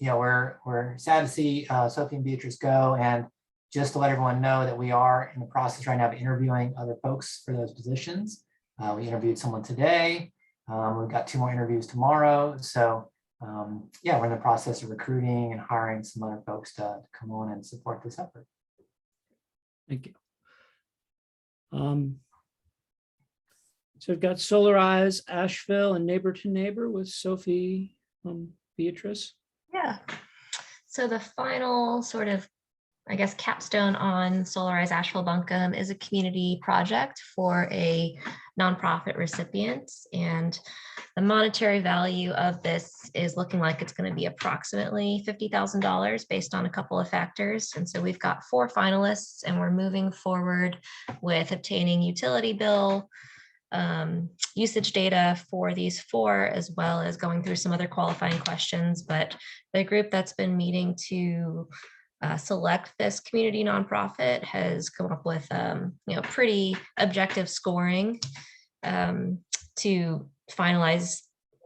We're sad to see Sophie and Beatrice go, and just to let everyone know that we are in the process right now of interviewing other folks for those positions. We interviewed someone today. We've got 2 more interviews tomorrow. So yeah, we're in the process of recruiting and hiring some other folks to come on and support this effort. Thank you. So we've got Solarize, Asheville, and Neighbor to Neighbor with Sophie, Beatrice. Yeah. So the final sort of, I guess, capstone on Solarize Asheville Buncombe is a community project for a nonprofit recipient. And the monetary value of this is looking like it's going to be approximately $50,000 based on a couple of factors. And so we've got 4 finalists and we're moving forward with obtaining utility bill, usage data for these 4, as well as going through some other qualifying questions. But the group that's been meeting to select this community nonprofit has come up with pretty objective scoring to finalize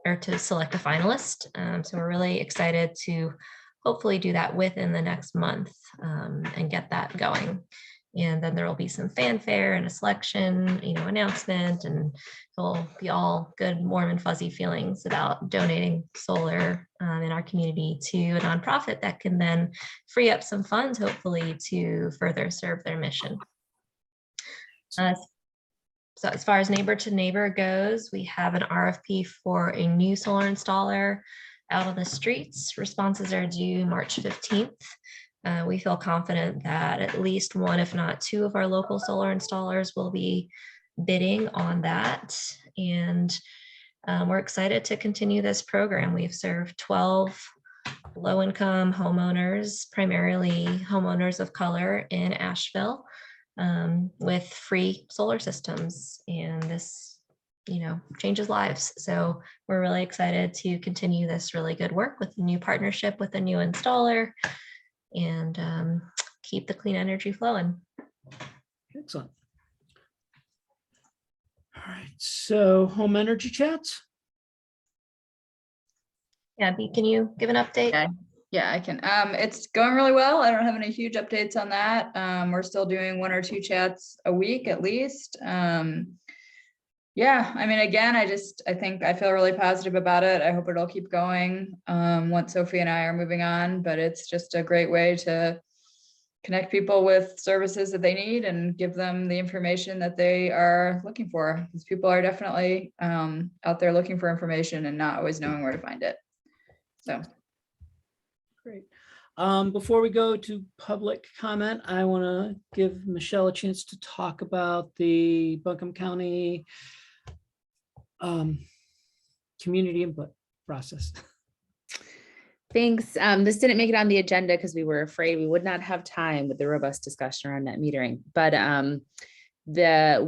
or to select a finalist. So we're really excited to hopefully do that within the next month and get that going. And then there will be some fanfare and a selection, announcement, and it'll be all good, warm and fuzzy feelings about donating solar in our community to a nonprofit that can then free up some funds, hopefully, to further serve their mission. So as far as neighbor to neighbor goes, we have an RFP for a new solar installer out on the streets. Responses are due March 15th. We feel confident that at least one, if not two, of our local solar installers will be bidding on that. And we're excited to continue this program. We've served 12 low-income homeowners, primarily homeowners of color in Asheville, with free solar systems. And this, changes lives. So we're really excited to continue this really good work with a new partnership with a new installer and keep the clean energy flowing. Excellent. All right, so home energy chats. Yeah, Bea, can you give an update? Yeah, I can. It's going really well. I don't have any huge updates on that. We're still doing 1 or 2 chats a week at least. Yeah, I mean, again, I think I feel really positive about it. I hope it'll keep going once Sophie and I are moving on, but it's just a great way to connect people with services that they need and give them the information that they are looking for. Because people are definitely out there looking for information and not always knowing where to find it. So. Great. Before we go to public comment, I want to give Michelle a chance to talk about the Buncombe County community input process. Thanks. This didn't make it on the agenda because we were afraid we would not have time with the robust discussion around net metering. But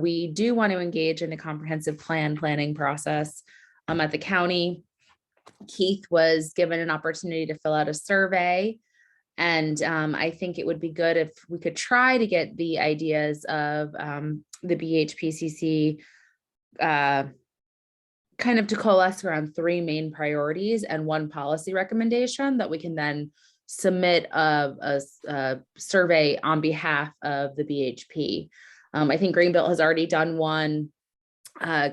we do want to engage in a comprehensive planning process at the county. Keith was given an opportunity to fill out a survey. And I think it would be good if we could try to get the ideas of the BHPCC kind of to coalesce around 3 main priorities and 1 policy recommendation that we can then submit a survey on behalf of the BHP. I think Greenbelt has already done one.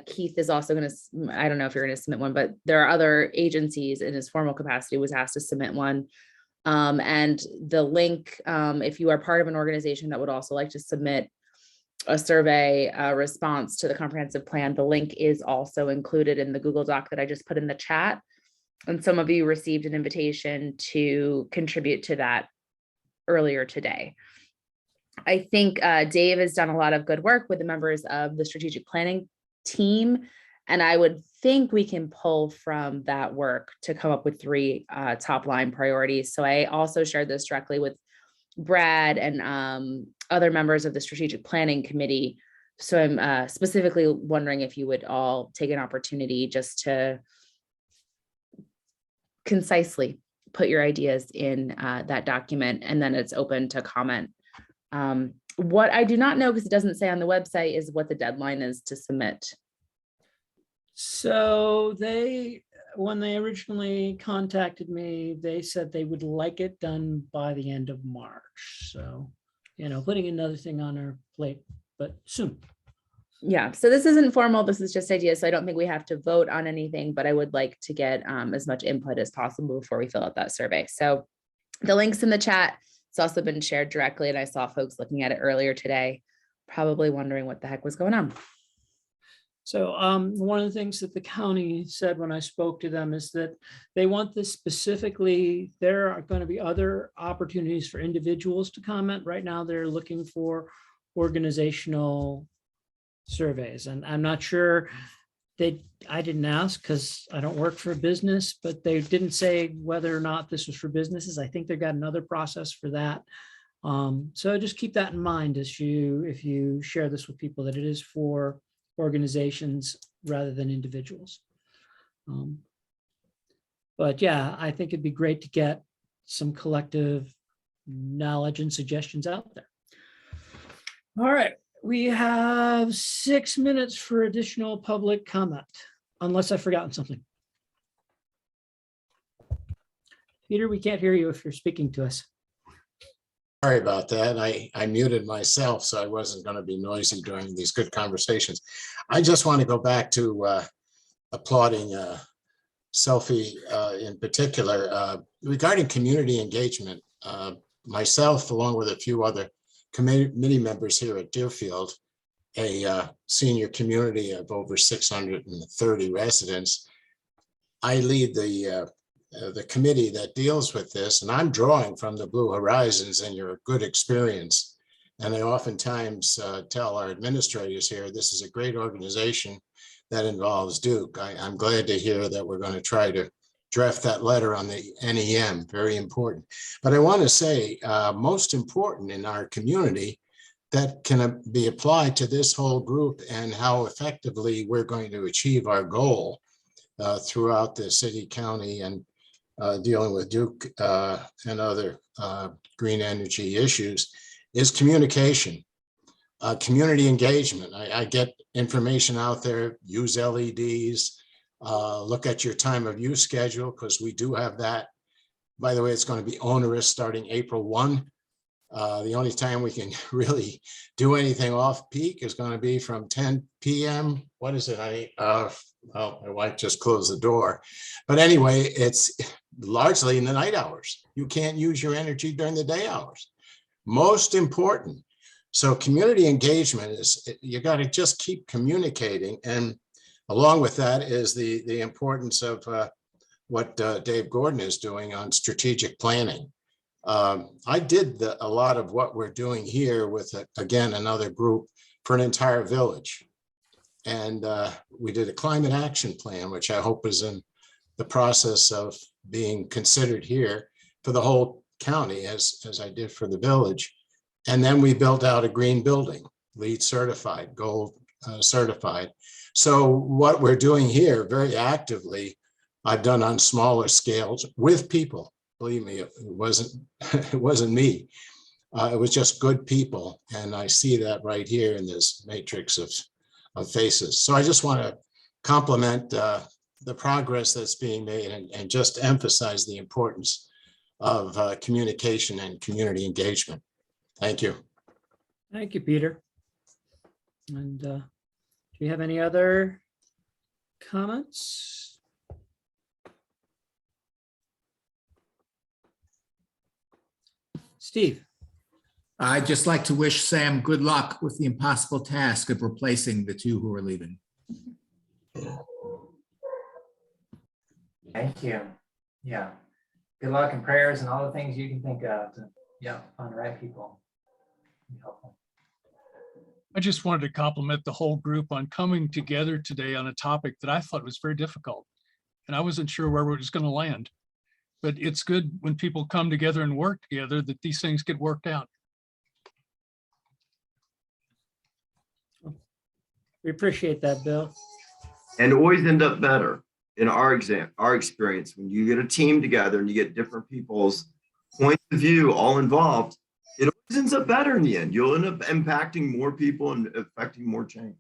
Keith is also going to, I don't know if you're going to submit one, but there are other agencies in his formal capacity was asked to submit one. And the link, if you are part of an organization that would also like to submit a survey response to the comprehensive plan, the link is also included in the Google Doc that I just put in the chat. And some of you received an invitation to contribute to that earlier today. I think Dave has done a lot of good work with the members of the strategic planning team. And I would think we can pull from that work to come up with 3 top line priorities. So I also shared this directly with Brad and other members of the strategic planning committee. So I'm specifically wondering if you would all take an opportunity just to concisely put your ideas in that document, and then it's open to comment. What I do not know, because it doesn't say on the website, is what the deadline is to submit. So when they originally contacted me, they said they would like it done by the end of March. So, putting another thing on our plate, but soon. Yeah, so this isn't formal. This is just ideas. So I don't think we have to vote on anything, but I would like to get as much input as possible before we fill out that survey. So the link's in the chat. It's also been shared directly, and I saw folks looking at it earlier today, probably wondering what the heck was going on. So one of the things that the county said when I spoke to them is that they want this specifically. There are going to be other opportunities for individuals to comment. Right now, they're looking for organizational surveys, and I'm not sure I didn't ask because I don't work for a business, but they didn't say whether or not this was for businesses. I think they've got another process for that. So just keep that in mind if you share this with people, that it is for organizations rather than individuals. But yeah, I think it'd be great to get some collective knowledge and suggestions out there. All right, we have 6 minutes for additional public comment, unless I've forgotten something. Peter, we can't hear you if you're speaking to us. Sorry about that. I muted myself, so I wasn't going to be noisy during these good conversations. I just want to go back to applauding Sophie in particular regarding community engagement. Myself, along with a few other committee members here at Deerfield, a senior community of over 630 residents, I lead the committee that deals with this, and I'm drawing from the Blue Horizons and your good experience. And I oftentimes tell our administrators here, this is a great organization that involves Duke. I'm glad to hear that we're going to try to draft that letter on the NEM, very important. But I want to say, most important in our community that can be applied to this whole group and how effectively we're going to achieve our goal throughout the city, county, and dealing with Duke and other green energy issues is communication, community engagement. I get information out there, use LEDs, look at your time of use schedule, because we do have that. By the way, it's going to be onerous starting April 1. The only time we can really do anything off peak is going to be from 10 p.m. What is it? Well, my wife just closed the door. But anyway, it's largely in the night hours. You can't use your energy during the day hours. Most important. So community engagement is, you got to just keep communicating. And along with that is the importance of what Dave Gordon is doing on strategic planning. I did a lot of what we're doing here with, again, another group for an entire village. And we did a climate action plan, which I hope is in the process of being considered here for the whole county, as I did for the village. And then we built out a green building, LEED certified, gold certified. So what we're doing here very actively, I've done on smaller scales with people. Believe me, it wasn't me. It was just good people. And I see that right here in this matrix of faces. So I just want to compliment the progress that's being made and just emphasize the importance of communication and community engagement. Thank you. Thank you, Peter. And do you have any other comments? Steve. I'd just like to wish Sam good luck with the impossible task of replacing the two who are leaving. Thank you. Yeah. Good luck and prayers and all the things you can think of to, find the right people. Be helpful. I just wanted to compliment the whole group on coming together today on a topic that I thought was very difficult. And I wasn't sure where it was going to land. But it's good when people come together and work together that these things get worked out. We appreciate that, Bill. And always end up better in our experience. When you get a team together and you get different people's points of view all involved, it always ends up better in the end. You'll end up impacting more people and affecting more change.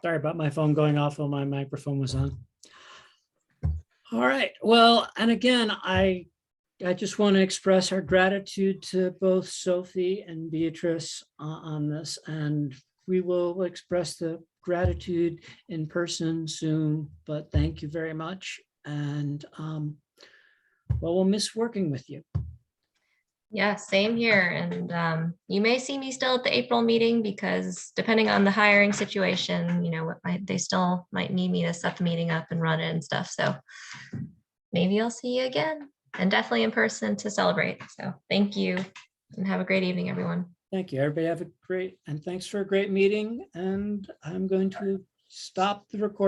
Sorry about my phone going off while my microphone was on. All right. Well, and again, I just want to express our gratitude to both Sophie and Beatrice on this, and we will express the gratitude in person soon, but thank you very much. And well, we'll miss working with you. Yeah, same here. And you may see me still at the April meeting because depending on the hiring situation, they still might need me to set the meeting up and run it and stuff. So maybe I'll see you again, and definitely in person to celebrate. So thank you and have a great evening, everyone. Thank you. Everybody have a great, and thanks for a great meeting. And I'm going to stop the recording.